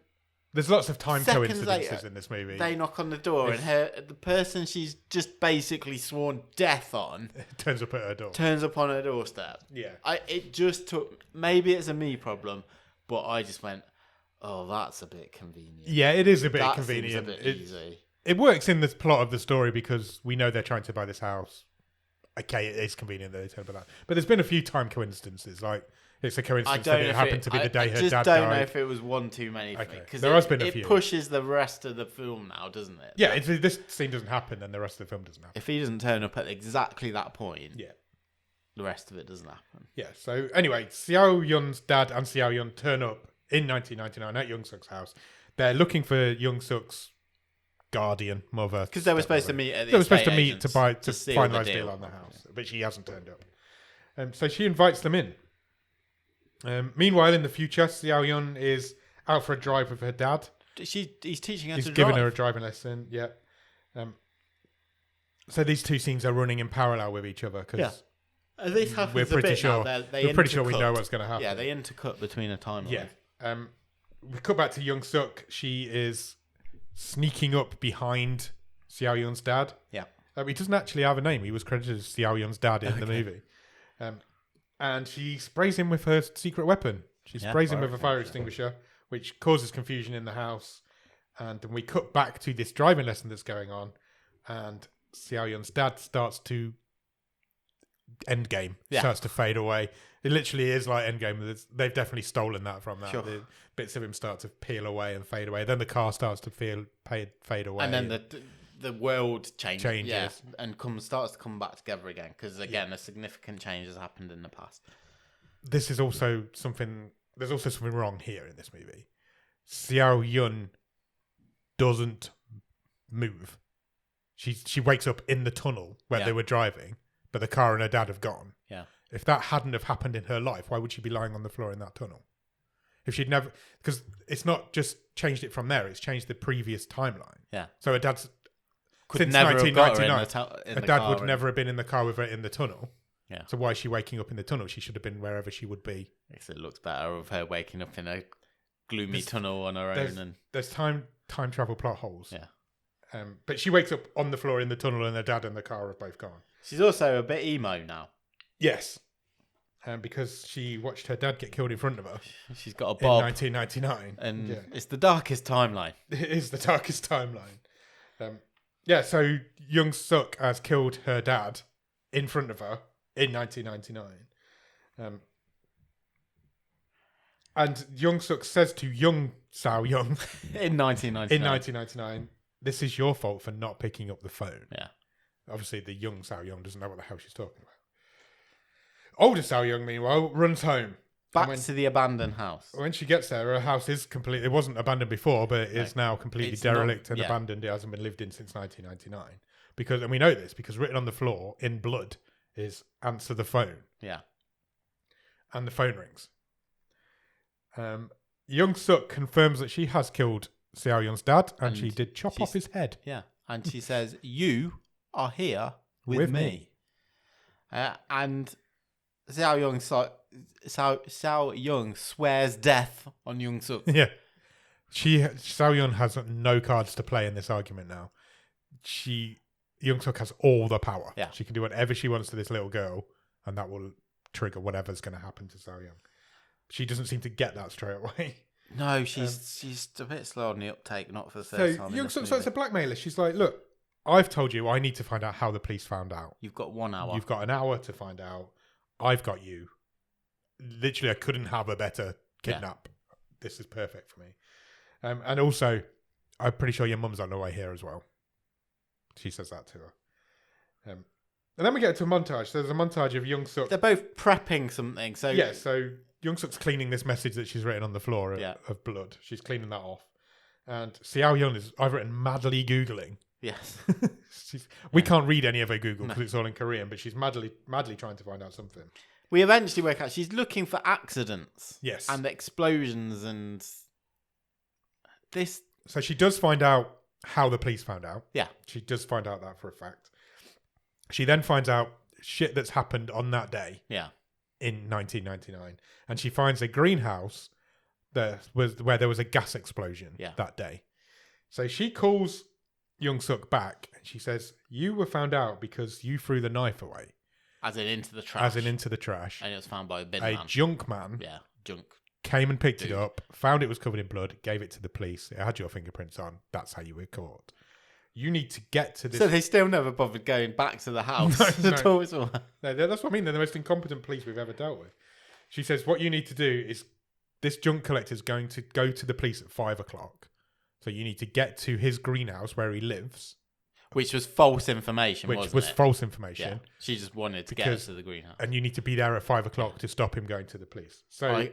there's lots of time seconds coincidences later, in this movie. they knock on the door, and the person she's just basically sworn death on turns up at her door. turns up on her doorstep. Yeah. It just took. Maybe it's a me problem, but I just went, oh, that's a bit convenient. Yeah, it is a bit That convenient. seems a bit easy. It works in the plot of the story because we know they're trying to buy this house. Okay, it is convenient that they turn up at that. But there's been a few time coincidences. Like, it's a coincidence that it happened to be the day her dad died. I just don't know if it was one too many for me. Because there has been a few. It pushes the rest of the film now, doesn't it? Yeah, this scene doesn't happen, then the rest of the film doesn't happen. If he doesn't turn up at exactly that point, yeah, the rest of it doesn't happen. Yeah, so anyway, Xiao Yun's dad and Xiao Yun turn up in 1999 at Young Suk's house. They're looking for Young Suk's guardian mother. Because they were supposed to meet at the They were supposed to estate meet to finalise the deal on the house, but she hasn't turned up. So she invites them in. Meanwhile, in the future, Xiao Yun is out for a drive with her dad. He's teaching her He's to giving drive. her a driving lesson, yeah. So these two scenes are running in parallel with each other because This happens we're pretty sure we're pretty sure we know what's going to happen. Yeah, they intercut between a timeline. Yeah. We cut back to Young Suk. She is sneaking up behind Xiao Yun's dad. Yeah. He doesn't actually have a name. He was credited as Xiao Yun's dad in the movie. And she sprays him with her secret weapon. She sprays him with a fire extinguisher, which causes confusion in the house. And then we cut back to this driving lesson that's going on. And Xiao Yun's dad starts to Endgame. Starts to fade away. It literally is like Endgame. They've definitely stolen that from that. Sure. The bits of him start to peel away and fade away. Then the car starts to fade away. And then the world changes. And starts to come back together again. Because, again, a significant change has happened in the past. This is also something... There's also something wrong here in this movie. Xiao Yun doesn't move. She wakes up in the tunnel where they were driving, but the car and her dad have gone. Yeah. If that hadn't have happened in her life, why would she be lying on the floor in that tunnel? If she'd never... Because it's not just changed it from there, it's changed the previous timeline. Yeah. So her dad's... Could since never 1999, her dad would never have been in the car with her in the tunnel. Yeah. So why is she waking up in the tunnel? She should have been wherever she would be. I guess it looks better of her waking up in a gloomy tunnel on her own. There's time travel plot holes. Yeah. But she wakes up on the floor in the tunnel and her dad and the car have both gone. She's also a bit emo now. Yes. Because she watched her dad get killed in front of her. She's got a bob. In 1999. And it's the darkest timeline. It is the darkest timeline. Yeah, so Young Suk has killed her dad in front of her in 1999. And Young Suk says to young Sao Young in 1999. in 1999, this is your fault for not picking up the phone. Yeah. Obviously, the young Sao Young doesn't know what the hell she's talking about. Older Sao Young, meanwhile, runs home. Back to the abandoned house. When she gets there, her house is completely... It wasn't abandoned before, but it is now completely derelict and abandoned. It hasn't been lived in since 1999. And we know this, because written on the floor in blood is answer the phone. Yeah. And the phone rings. Young Suk confirms that she has killed Xiao Young's dad, and she did chop off his head. Yeah. And she says, you are here with me. And Xiao Young swears death on Young Suk. Yeah. Xiao Young has no cards to play in this argument now. Young Suk has all the power. Yeah. She can do whatever she wants to this little girl, and that will trigger whatever's going to happen to Xiao Young. She doesn't seem to get that straight away. No, she's a bit slow on the uptake, not for the first time. Young Suk starts a blackmailer. She's like, look, I've told you I need to find out how the police found out. You've got 1 hour. You've got an hour to find out. I've got you. Literally, I couldn't have a better kidnap. Yeah. This is perfect for me. And also, I'm pretty sure your mum's on the way here as well. She says that to her. And then we get to a montage. So there's a montage of Young Suk. They're both prepping something. So Young Suk's cleaning this message that she's written on the floor of blood. She's cleaning that off. And Xiao Yun is, I've written, madly Googling. Yes. We can't read any of her Google because it's all in Korean, but she's madly trying to find out something. We eventually work out she's looking for accidents. Yes. And explosions and this. So she does find out how the police found out. Yeah. She does find out that for a fact. She then finds out shit that's happened on that day. Yeah. In 1999. And she finds a greenhouse where there was a gas explosion that day. So she calls Young Suk back and she says, you were found out because you threw the knife away. As in into the trash. And it was found by a bin man. A junk man. Yeah, junk. Came and picked it up, found it was covered in blood, gave it to the police. It had your fingerprints on. That's how you were caught. You need to get to this. So they still never bothered going back to the house to talk to her. No, that's what I mean. They're the most incompetent police we've ever dealt with. She says, what you need to do is this junk collector is going to go to the police at 5:00. So you need to get to his greenhouse where he lives. Which was false information, wasn't it? False information. Yeah. She just wanted to get us to the greenhouse. And you need to be there at 5:00 to stop him going to the police. So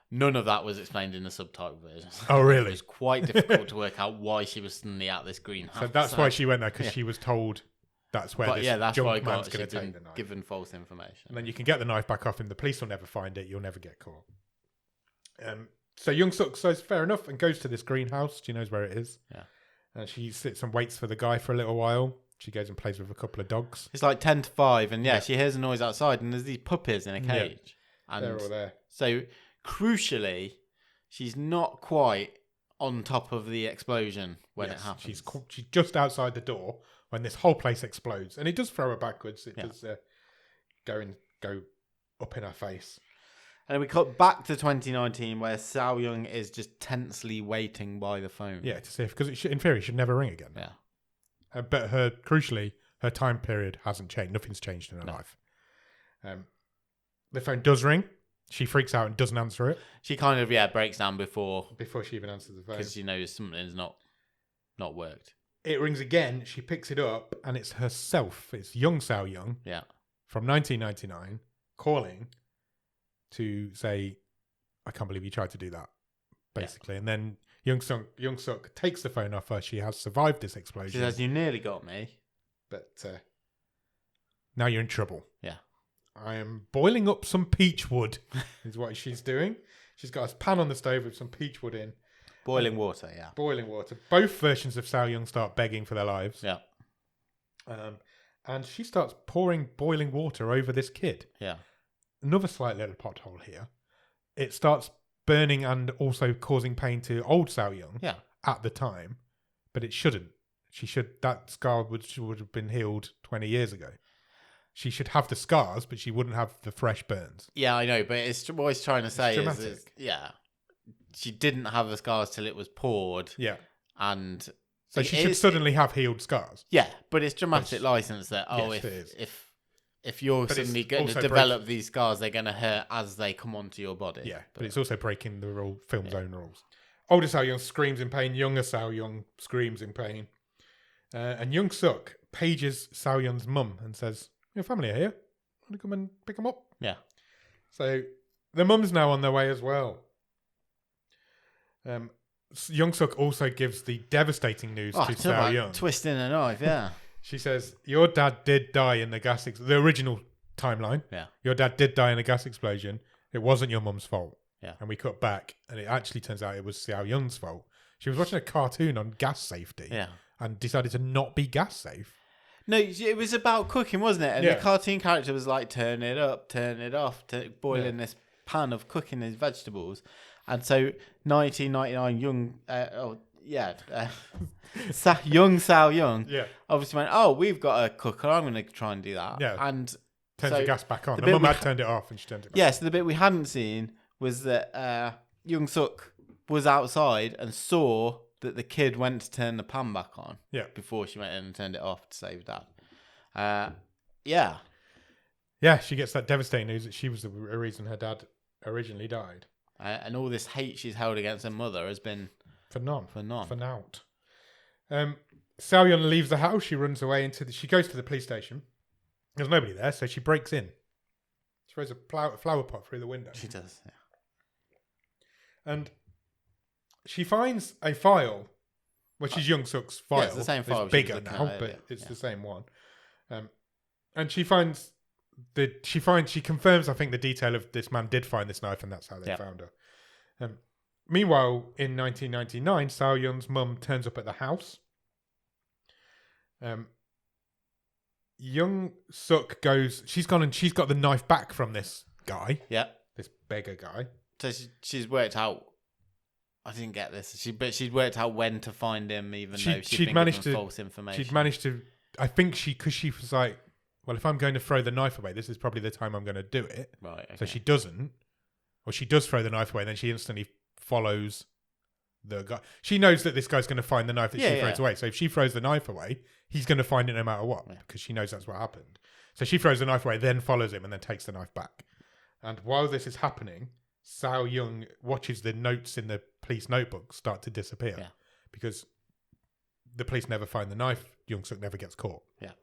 none of that was explained in the subtitle version. Oh, really? It was quite difficult to work out why she was suddenly at this greenhouse. So that's why she went there, because she was told that's where this junk man's going to take the knife. Given false information. And then you can get the knife back off and the police will never find it. You'll never get caught. So Young Suk says, fair enough, and goes to this greenhouse. She knows where it is. Yeah. And she sits and waits for the guy for a little while. She goes and plays with a couple of dogs. It's like 10 to 5, and she hears a noise outside, and there's these puppies in a cage. Yeah. And they're all there. So, crucially, she's not quite on top of the explosion when it happens. She's just outside the door when this whole place explodes, and it does throw her backwards. It does go up in her face. And then we cut back to 2019, where Sao Young is just tensely waiting by the phone. Yeah, to see if, because in theory, it should never ring again. Yeah. But crucially, her time period hasn't changed. Nothing's changed in her life. The phone does ring. She freaks out and doesn't answer it. She kind of breaks down before she even answers the phone, because she knows something's not worked. It rings again. She picks it up, and it's herself. It's young Sao Young. Yeah. From 1999, calling to say, "I can't believe you tried to do that." Basically, and then Young Suk takes the phone off her. She has survived this explosion. She says, "You nearly got me, but now you're in trouble." Yeah. I am boiling up some peach wood, is what she's doing. She's got a pan on the stove with some peach wood in. Boiling water, yeah. Boiling water. Both versions of Sao Young start begging for their lives. Yeah. And she starts pouring boiling water over this kid. Yeah. Another slight little pothole here. It starts burning and also causing pain to old Sao Young at the time, but it shouldn't. That scar would have been healed 20 years ago. She should have the scars, but she wouldn't have the fresh burns. Yeah, I know, but it's what he's trying to say is dramatic. she didn't have the scars till it was poured. Yeah. And So she should suddenly have healed scars. Yeah, but it's dramatic license that if you're suddenly going to develop these scars, they're going to hurt as they come onto your body. Yeah, but it's also breaking the film's own rules. Older Seo-young screams in pain. Younger Seo-young screams in pain. And Young-suk pages Seo-young's mum and says, "Your family are here. Want to come and pick them up?" Yeah. So the mum's now on their way as well. Young-suk also gives the devastating news to Seo-young. Twisting a knife, yeah. She says, "Your dad did die in the original timeline. Yeah. Your dad did die in a gas explosion. It wasn't your mum's fault." Yeah. And we cut back, and it actually turns out it was Seo-young's fault. She was watching a cartoon on gas safety and decided to not be gas safe. No, it was about cooking, wasn't it? And the cartoon character was like, turn it up, turn it off, boiling this pan of cooking these vegetables. And so 1999 Young Seo-young obviously went, we've got a cooker, I'm going to try and do that. Yeah. And turns the gas back on. The mum had turned it off and she turned it back on. Yeah, so the bit we hadn't seen was that Young-suk was outside and saw that the kid went to turn the pan back on before she went in and turned it off to save dad. Yeah, she gets that devastating news that she was the reason her dad originally died. And all this hate she's held against her mother has been for naught. Seo-young leaves the house. She runs away she goes to the police station. There's nobody there, so she breaks in. She throws a flower pot through the window. She does, yeah. And she finds a file, which is Young-suk's file. Yeah, it's the same file. It's bigger now, but it's the same one. And she confirms, I think, the detail of this man did find this knife, and that's how they found her. Meanwhile, in 1999, Seo-young's mum turns up at the house. Young-suk goes, she's gone and she's got the knife back from this guy. Yeah. This beggar guy. So she's worked out, I didn't get this, but she'd worked out when to find him, even though she'd been given false information. She'd managed to, I think because she was like, well, if I'm going to throw the knife away, this is probably the time I'm going to do it. Right. Okay. So she doesn't, or she does throw the knife away, and then she instantly follows the guy. She knows that this guy's going to find the knife that she throws away. So if she throws the knife away, he's going to find it no matter what, because she knows that's what happened. So she throws the knife away, then follows him, and then takes the knife back. And while this is happening, Seo-young watches the notes in the police notebook start to disappear because the police never find the knife. Young-suk never gets caught. Yeah.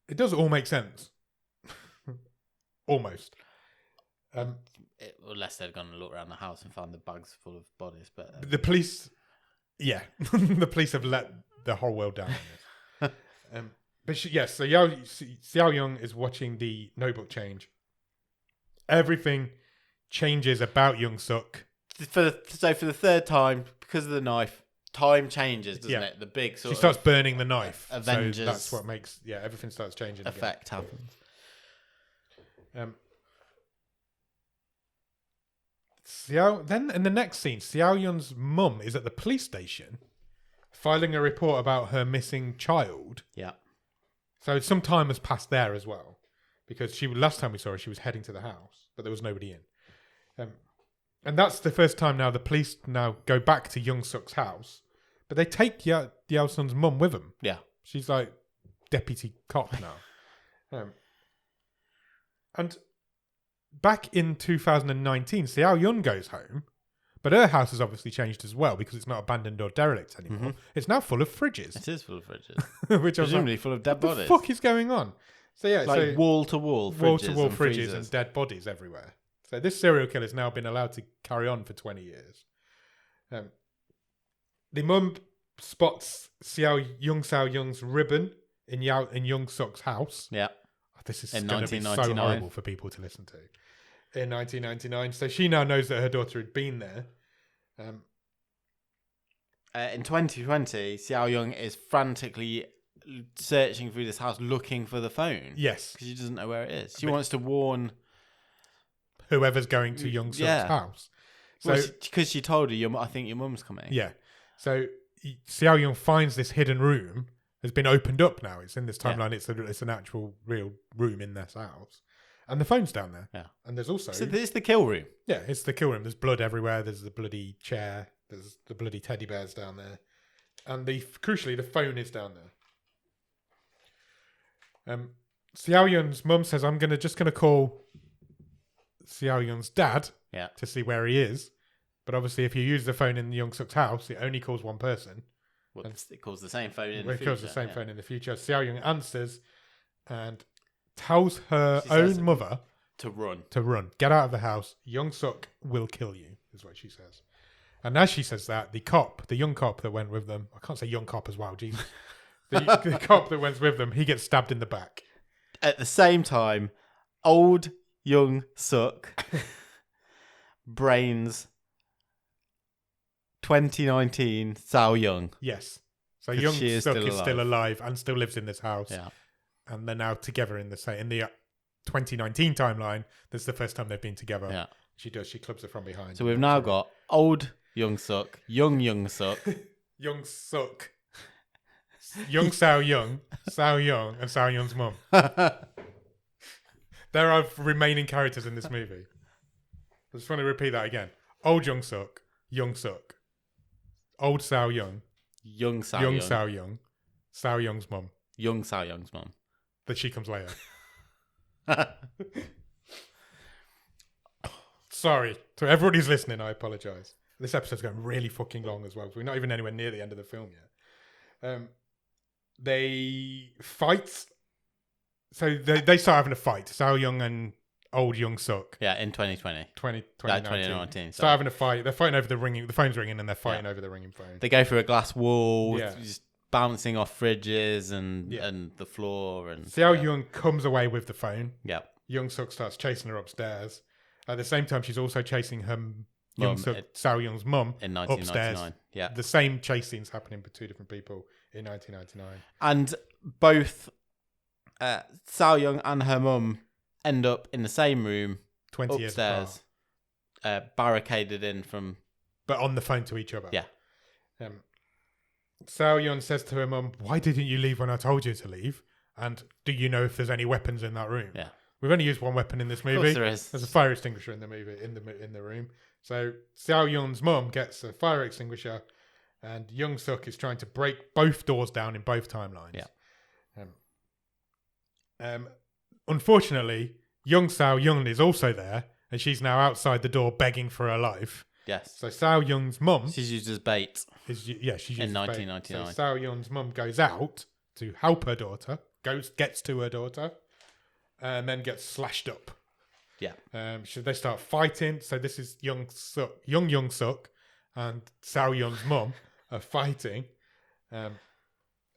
It does all make sense. Almost. Unless they'd gone and looked around the house and found the bags full of bodies. But the police, the police have let the whole world down on this. So Seo-young is watching the notebook change. Everything changes about Young-suk. For the third time, because of the knife, time changes, doesn't it? The big sort of... She starts burning the knife. Avengers. So that's what makes... Yeah, everything starts changing effect again. Happens. Then in the next scene, Seo-young's mum is at the police station filing a report about her missing child. Yeah. So some time has passed there as well. Because last time we saw her, she was heading to the house, but there was nobody in. And that's the first time now the police now go back to Young-suk's house, but they take Yeo-sun's mum with them. Yeah. She's like deputy cop now. And back in 2019, Seo-young goes home, but her house has obviously changed as well because it's not abandoned or derelict anymore. Mm-hmm. It's now full of fridges. It is full of fridges. Which presumably full of dead bodies. What the fuck is going on? So wall to wall fridges and dead bodies everywhere. So this serial killer has now been allowed to carry on for 20 years. The mum spots Seo-young's ribbon in Young-suk's house. Yeah. This is going to be so horrible for people to listen to. In 1999. So she now knows that her daughter had been there. In 2020, Seo-young is frantically searching through this house looking for the phone. Yes. Because she doesn't know where it is. She wants to warn whoever's going to Young-suk's house. So because she told her, I think your mum's coming. Yeah. So Seo-young finds this hidden room has been opened up now. It's in this timeline. Yeah. It's an actual real room in this house. And the phone's down there. Yeah. And there's also... So it's the kill room. Yeah, it's the kill room. There's blood everywhere. There's the bloody chair. There's the bloody teddy bears down there. And crucially, the phone is down there. Xiao Yun's mum says, I'm just gonna call Xiao Yun's dad to see where he is. But obviously, if you use the phone in Young Suk's house, it only calls one person. Well, it calls the same phone in the future. It calls the same phone in the future. Xiao Yun answers and tells her own mother to run. Get out of the house. Young Suk will kill you, is what she says. And as she says that, the young cop that went with them, I can't say young cop as well, Jesus. The cop that went with them, he gets stabbed in the back. At the same time, old Young Suk brains 2019 Sao Young. Yes. So Young Suk is still alive and still lives in this house. Yeah. And they're now together in the 2019 timeline. That's the first time they've been together. Yeah. She clubs her from behind. So we've now got old Young Suk, young Suk. Young Suk. Young Sao Young, and Sao Young's mum. There are remaining characters in this movie. I just want to repeat that again. Old Young Suk, old Sao Young, young Sao Young, Sao Young's mum. Young Sao Young's mum. That she comes later. Sorry to everybody who's listening. I apologise. This episode's going really fucking long as well. We're not even anywhere near the end of the film yet. They fight. So they start having a fight. Sao Young and old Young Suk. Yeah, in 2020. 2019. Start having a fight. They're fighting over the ringing. The phone's ringing, and they're fighting over the ringing phone. They go through a glass wall, just bouncing off fridges and the floor. And Xiao Young comes away with the phone. Yeah. Young Suk starts chasing her upstairs. At the same time, she's also chasing her Sao Young's mum in 1999. Upstairs. Yeah. The same chase scenes happening with two different people in 1999. And both Sao Young and her mum end up in the same room 20 upstairs, years apart. Barricaded in from... But on the phone to each other. Yeah. Sao Young says to her mum, why didn't you leave when I told you to leave? And do you know if there's any weapons in that room? Yeah. We've only used one weapon in this movie. Of course there is. There's a fire extinguisher in the movie, in the room. So Xiao Yun's mum gets a fire extinguisher, and Young Suk is trying to break both doors down in both timelines. Yeah. Unfortunately, Young Sao Young is also there, and she's now outside the door begging for her life. Yes. So Sao Young's mum... She's used as bait. She's used in 1999. So Sao Young's mum goes out to help her daughter, gets to her daughter, and then gets slashed up. Yeah. So they start fighting. So this is Young Suk and Sao Young's mum are fighting. And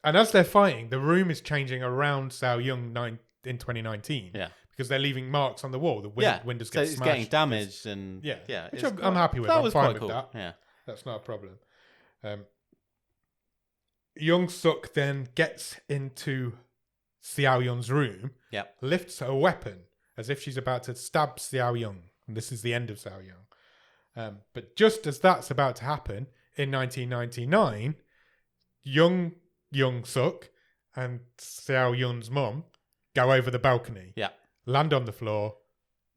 as they're fighting, the room is changing around Sao Young in 2019. Yeah. Because they're leaving marks on the wall. The windows get smashed. So it's getting damaged and... Yeah. Which I'm happy with. I'm fine with that. Yeah. That's not a problem. Young Suk then gets into Xiao Yun's room, lifts a weapon as if she's about to stab Xiao Yun. And this is the end of Xiao Yun. But just as that's about to happen, in 1999, Young Suk and Xiao Yun's mum go over the balcony, land on the floor.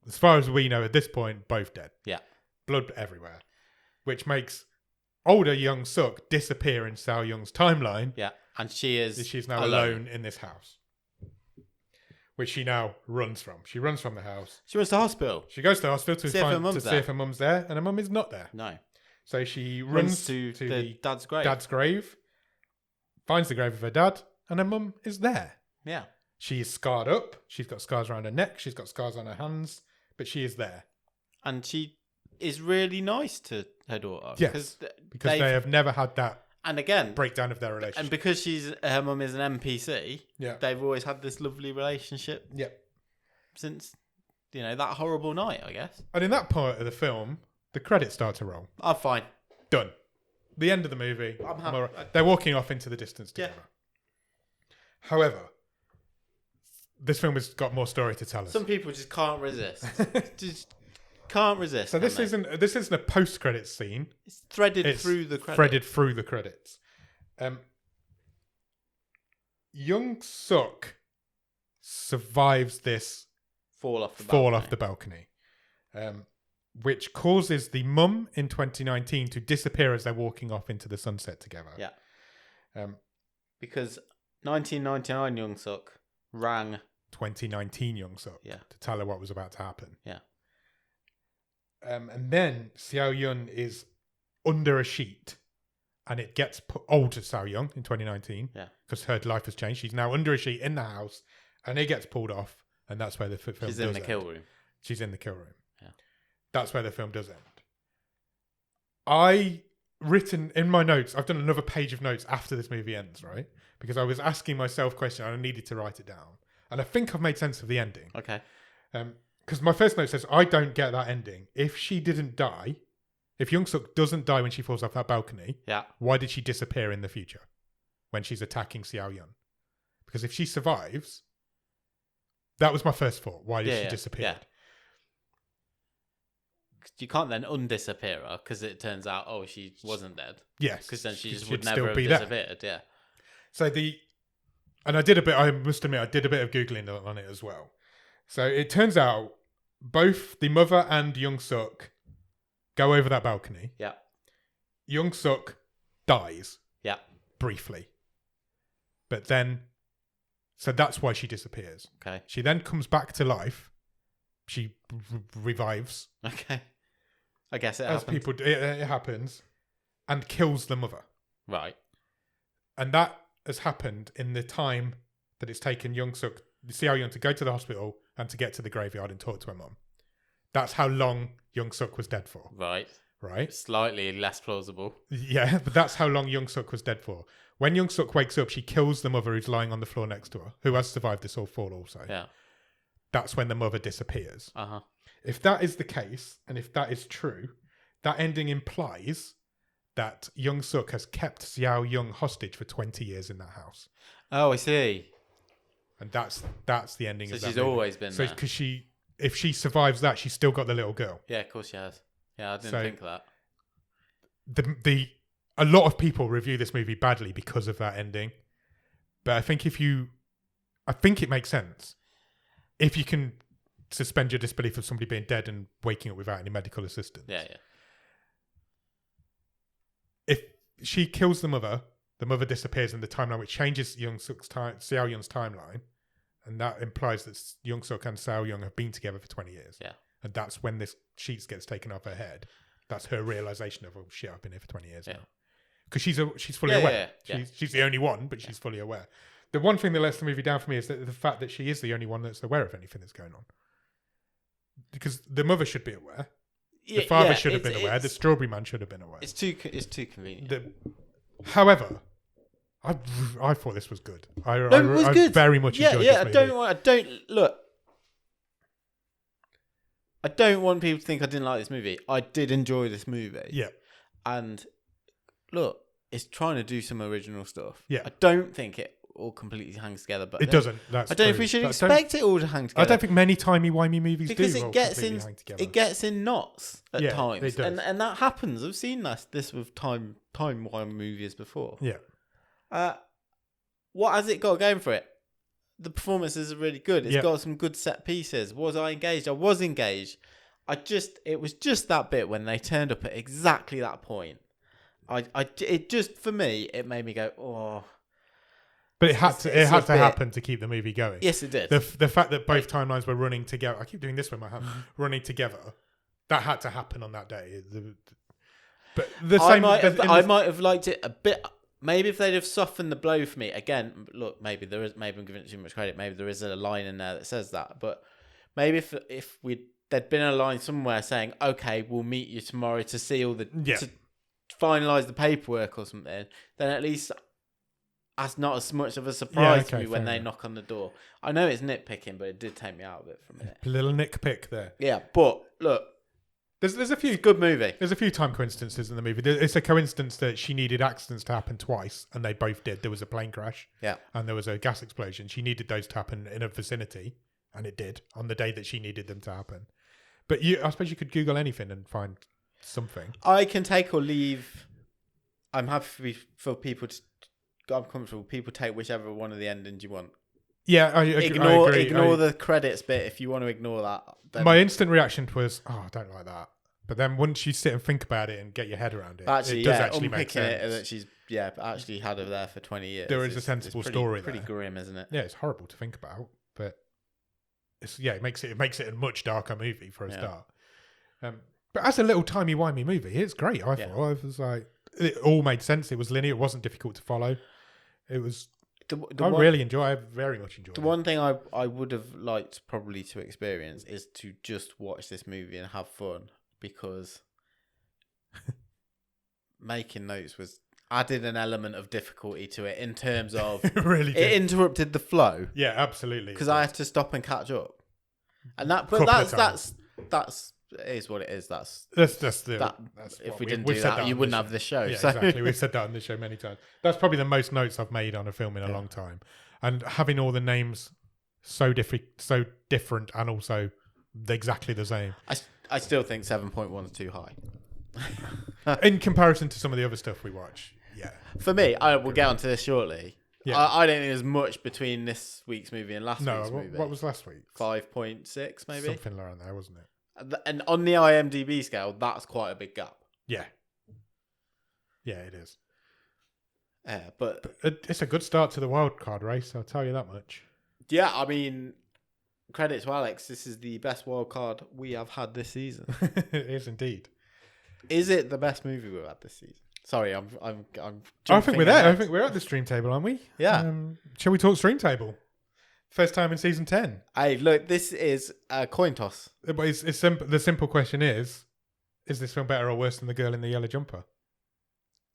As far as we know at this point, both dead. Yeah. Blood everywhere. Which makes older Young Suk disappear in Xiao Yun's timeline. Yeah. And she's now alone in this house. Which she now runs from. She runs from the house. She runs to hospital. She goes to the hospital to see if her mum's there, and her mum is not there. No. So she runs to the dad's grave, finds the grave of her dad, and her mum is there. Yeah. She is scarred up. She's got scars around her neck. She's got scars on her hands, but she is there. And she is really nice to her daughter. Yes, because they have never had that. And again, breakdown of their relationship. And because her mum is an NPC, yeah, they've always had this lovely relationship. Yeah. Since, that horrible night, I guess. And in that part of the film, the credits start to roll. Oh, fine. Done. The end of the movie. I'm happy. They're walking off into the distance together. Yeah. However, this film has got more story to tell us. Some people just can't resist. Just can't resist. So this isn't a post-credits scene. It's threaded through the credits. Threaded through the credits. Young Suk survives this fall off the balcony, which causes the mum in 2019 to disappear as they're walking off into the sunset together. Yeah. Because 1999 Young-suk rang 2019 Young-suk to tell her what was about to happen. Yeah. And then Seo-yun is under a sheet, and it gets put older Seo-yun in 2019 because her life has changed. She's now under a sheet in the house, and it gets pulled off, and that's where the film She's in the kill room. She's in the kill room. Yeah. That's where the film does end. Written in my notes, I've done another page of notes after this movie ends, right? Because I was asking myself questions and I needed to write it down. And I think I've made sense of the ending. Okay. Because my first note says, I don't get that ending. If she didn't die, if Young-suk doesn't die when she falls off that balcony, why did she disappear in the future when she's attacking Seo-yun? Because if she survives, that was my first thought. Why did she disappear? Yeah. You can't then undisappear her because it turns out, she wasn't dead. Yes. Because then she just would never have disappeared. Yeah. So I must admit, I did a bit of Googling on it as well. So it turns out both the mother and Young-suk go over that balcony. Yeah. Young-suk dies. Yeah. Briefly. But then, so that's why she disappears. Okay. She then comes back to life. She revives. Okay. I guess it happens. It happens. And kills the mother. Right. And that has happened in the time that it's taken Seo-yun to go to the hospital and to get to the graveyard and talk to her mum. That's how long Young-suk was dead for. Right. Right? Slightly less plausible. Yeah, but that's how long Young-suk was dead for. When Young-suk wakes up, she kills the mother who's lying on the floor next to her, who has survived this whole fall also. Yeah. That's when the mother disappears. Uh-huh. If that is the case, and if that is true, that ending implies that Young-suk has kept Seo-yun hostage for 20 years in that house. Oh, I see. And that's the ending of that she's movie. Always been there. Because if she survives that, she's still got the little girl. Yeah, of course she has. Yeah, I didn't think of that. A lot of people review this movie badly because of that ending. But I think it makes sense. If you can suspend your disbelief of somebody being dead and waking up without any medical assistance. Yeah. If she kills the mother disappears in the timeline, which changes Seo-yun's timeline, and that implies that Young-suk and Seo-yun have been together for 20 years. Yeah. And that's when this sheet gets taken off her head. That's her realization of, I've been here for 20 years now. Because she's fully aware. She's the only one, but she's fully aware. The one thing that lets the movie down for me is the fact that she is the only one that's aware of anything that's going on. Because the mother should be aware. The father should have been aware. The strawberry man should have been aware. It's too convenient. However, I thought this was good. I very much enjoyed this movie. I don't want people to think I didn't like this movie. I did enjoy this movie. Yeah. And look, it's trying to do some original stuff. Yeah. I don't think it all completely hangs together, but it doesn't. I don't know if we should expect it all to hang together. I don't think many timey-wimey movies because do. Because it gets in knots at times. It does. And that happens. I've seen this with time-wimey movies before. Yeah. What has it got going for it? The performances are really good. It's got some good set pieces. Was I engaged? I was engaged. It was just that bit when they turned up at exactly that point. It just, for me, it made me go, oh. But it had to happen to keep the movie going. Yes, it did. The fact that both timelines were running together. I keep doing this with my hand. Running together. That had to happen on that day. But the same. I might have liked it a bit. Maybe if they'd have softened the blow for me again. Look, maybe I'm giving it too much credit. Maybe there is a line in there that says that. But maybe if there'd been a line somewhere saying, "Okay, we'll meet you tomorrow to see all the to finalise the paperwork or something," then at least that's not as much of a surprise to me when they knock on the door. I know it's nitpicking, but it did take me out of it for a minute. A little nitpick there. Yeah, but look. There's a few good movie. There's a few time coincidences in the movie. It's a coincidence that she needed accidents to happen twice, and they both did. There was a plane crash, and there was a gas explosion. She needed those to happen in a vicinity, and it did on the day that she needed them to happen. But I suppose you could Google anything and find something. I can take or leave. I'm happy for people to. I'm comfortable. People take whichever one of the endings you want. Yeah, I agree. Ignore the credits bit if you want to ignore that. My instant reaction was, I don't like that. But then once you sit and think about it and get your head around it, Actually, it does actually make unpicking sense. it, and that she's actually had her there for 20 years. There is a sensible story Pretty there. grim, isn't it? Yeah, it's horrible to think about, but it makes it a much darker movie for a start. But as a little timey-wimey movie, it's great. I thought I was like, it all made sense. It was linear. It wasn't difficult to follow. It was. I very much enjoyed it. The one thing I would have liked probably to experience is to just watch this movie and have fun, because making notes was added an element of difficulty to it in terms of it really did. It interrupted the flow. Yeah, absolutely. Because I had to stop and catch up, and that's it is what it is. If we didn't do that, you wouldn't have this show. Yeah, so. Exactly. We've said that on this show many times. That's probably the most notes I've made on a film in a long time, and having all the names so different, and also exactly the same. I still think 7.1 is too high in comparison to some of the other stuff we watch. Yeah. For me, we'll get onto this shortly. Yeah. I don't think there's much between this week's movie and last week's movie. What was last week? 5.6 maybe? Something around there, wasn't it? And on the IMDb scale, that's quite a big gap. Yeah. Yeah, it is. But it's a good start to the wild card race, I'll tell you that much. Yeah, I mean, credit to Alex. This is the best wild card we have had this season. It is indeed. Is it the best movie we've had this season? Sorry, I'm I think we're there. I think we're at the stream table, aren't we? Yeah. Shall we talk stream table? First time in season 10. Hey, look, this is a coin toss. But it's simple. The simple question is this film better or worse than The Girl in the Yellow Jumper?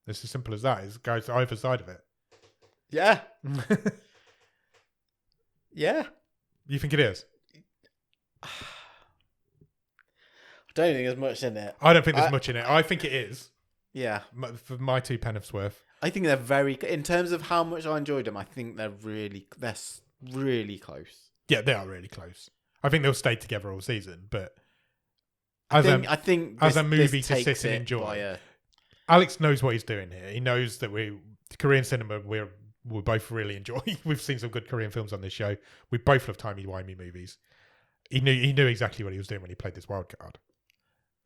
It's as simple as that. It goes to either side of it. Yeah. Yeah. You think it is? I don't think there's much in it. I don't think there's much in it. I think it is. Yeah. For my 2 pence worth. I think they're very... In terms of how much I enjoyed them, I think they're really close. Yeah, they are really close. I think they'll stay together all season, but I think as a movie to sit and enjoy, Alex knows what he's doing here. He knows that Korean cinema we both really enjoy. We've seen some good Korean films on this show. We both love timey-wimey movies. He knew exactly what he was doing when he played this wild card.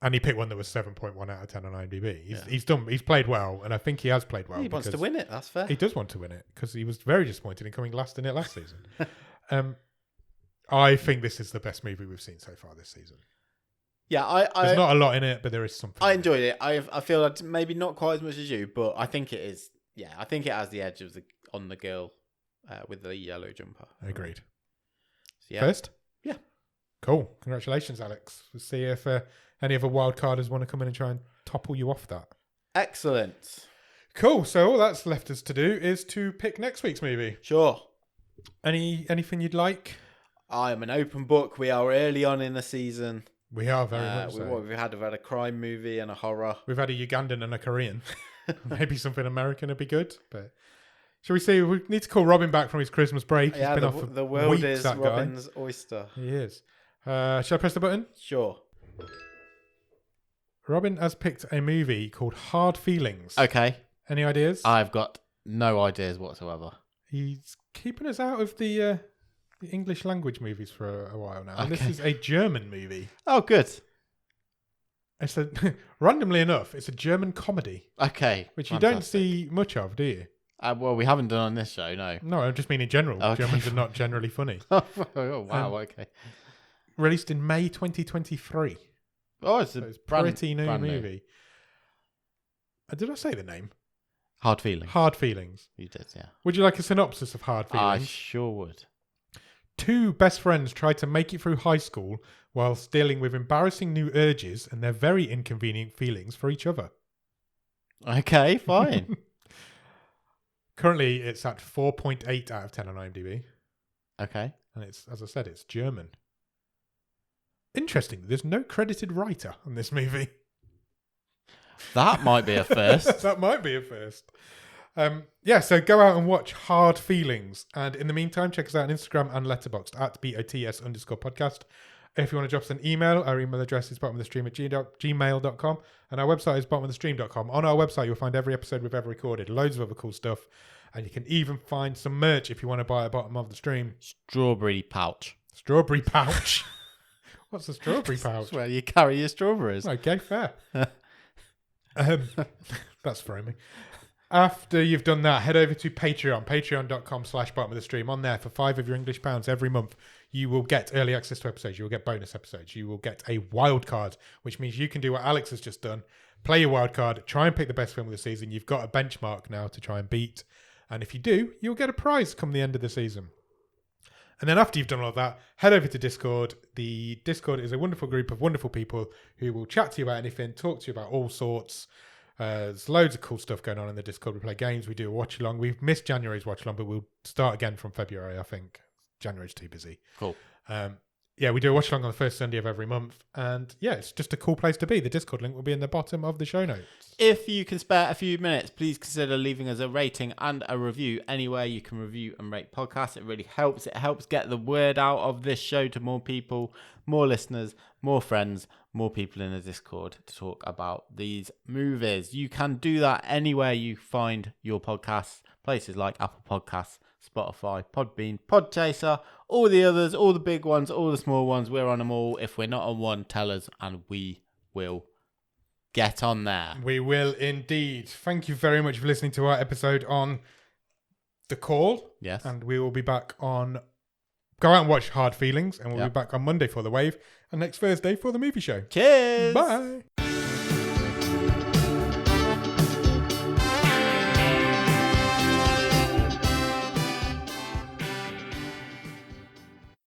And he picked one that was 7.1 out of 10 on IMDb. He's played well, and I think he has played well. He wants to win it, that's fair. He does want to win it, because he was very disappointed in coming last in it last season. I think this is the best movie we've seen so far this season. Yeah, there's not a lot in it, but there is something. I enjoyed it. I feel like maybe not quite as much as you, but I think it is. Yeah, I think it has the edge of on the girl with the yellow jumper. Agreed. So, yeah. First? Yeah. Cool. Congratulations, Alex. We'll see if any other wildcarders want to come in and try and topple you off that. Excellent. Cool. So all that's left us to do is to pick next week's movie. Sure. Anything you'd like? I am an open book. We are early on in the season. We are very much so. We've had a crime movie and a horror. We've had a Ugandan and a Korean. Maybe something American would be good. But shall we see? We need to call Robin back from his Christmas break. Yeah, He's been off for the world weeks, is that Robin's guy. oyster. He is. Shall I press the button? Sure. Robin has picked a movie called Hard Feelings. Okay. Any ideas? I've got no ideas whatsoever. He's keeping us out of the English language movies for a while now. And Okay. this is a German movie. Oh, good. It's randomly enough, it's a German comedy. Okay. Which you don't see much of, do you? Well, we haven't done on this show, no. No, I just mean in general. Okay. Germans are not generally funny. Oh, wow, okay. Released in May 2023. Oh, it's a pretty new movie. Did I say the name? Hard Feelings. Hard Feelings. You did, yeah. Would you like a synopsis of Hard Feelings? I sure would. 2 best friends try to make it through high school whilst dealing with embarrassing new urges and their very inconvenient feelings for each other. Okay, fine. Currently, it's at 4.8 out of 10 on IMDb. Okay. And it's, as I said, it's German. Interesting, there's no credited writer on this movie. That might be a first. That might be a first. So go out and watch Hard Feelings. And in the meantime, check us out on Instagram and Letterboxd at BOTS_podcast. If you want to drop us an email, our email address is bottomofthestream@gmail.com. And our website is bottomofthestream.com. On our website, you'll find every episode we've ever recorded, loads of other cool stuff. And you can even find some merch if you want to buy a Bottom of the Stream. Strawberry pouch. Strawberry pouch. What's a strawberry pouch? That's where you carry your strawberries. Okay, fair. That's throwing me. After you've done that, head over to Patreon, patreon.com/bottom of the stream. On there, for £5 of your English pounds every month, you will get early access to episodes. You will get bonus episodes. You will get a wild card, which means you can do what Alex has just done. Play your wild card, try and pick the best film of the season. You've got a benchmark now to try and beat. And if you do, you'll get a prize come the end of the season. And then after you've done all of that, head over to Discord. The Discord is a wonderful group of wonderful people who will chat to you about anything, talk to you about all sorts. There's loads of cool stuff going on in the Discord. We play games, we do a watch along. We've missed January's watch along, but we'll start again from February, I think. January's too busy. Cool. We do a watch along on the first Sunday of every month. And yeah, it's just a cool place to be. The Discord link will be in the bottom of the show notes. If you can spare a few minutes, please consider leaving us a rating and a review anywhere you can review and rate podcasts. It really helps. It helps get the word out of this show to more people, more listeners, more friends, more people in the Discord to talk about these movies. You can do that anywhere you find your podcasts, places like Apple Podcasts, Spotify, Podbean, Podchaser, all the others, all the big ones, all the small ones. We're on them all. If we're not on one, tell us and we will get on there. We will indeed. Thank you very much for listening to our episode on The Call. Yes. And we will be back on... Go out and watch Hard Feelings, and we'll be back on Monday for The Wave, and next Thursday for The Movie Show. Cheers! Bye!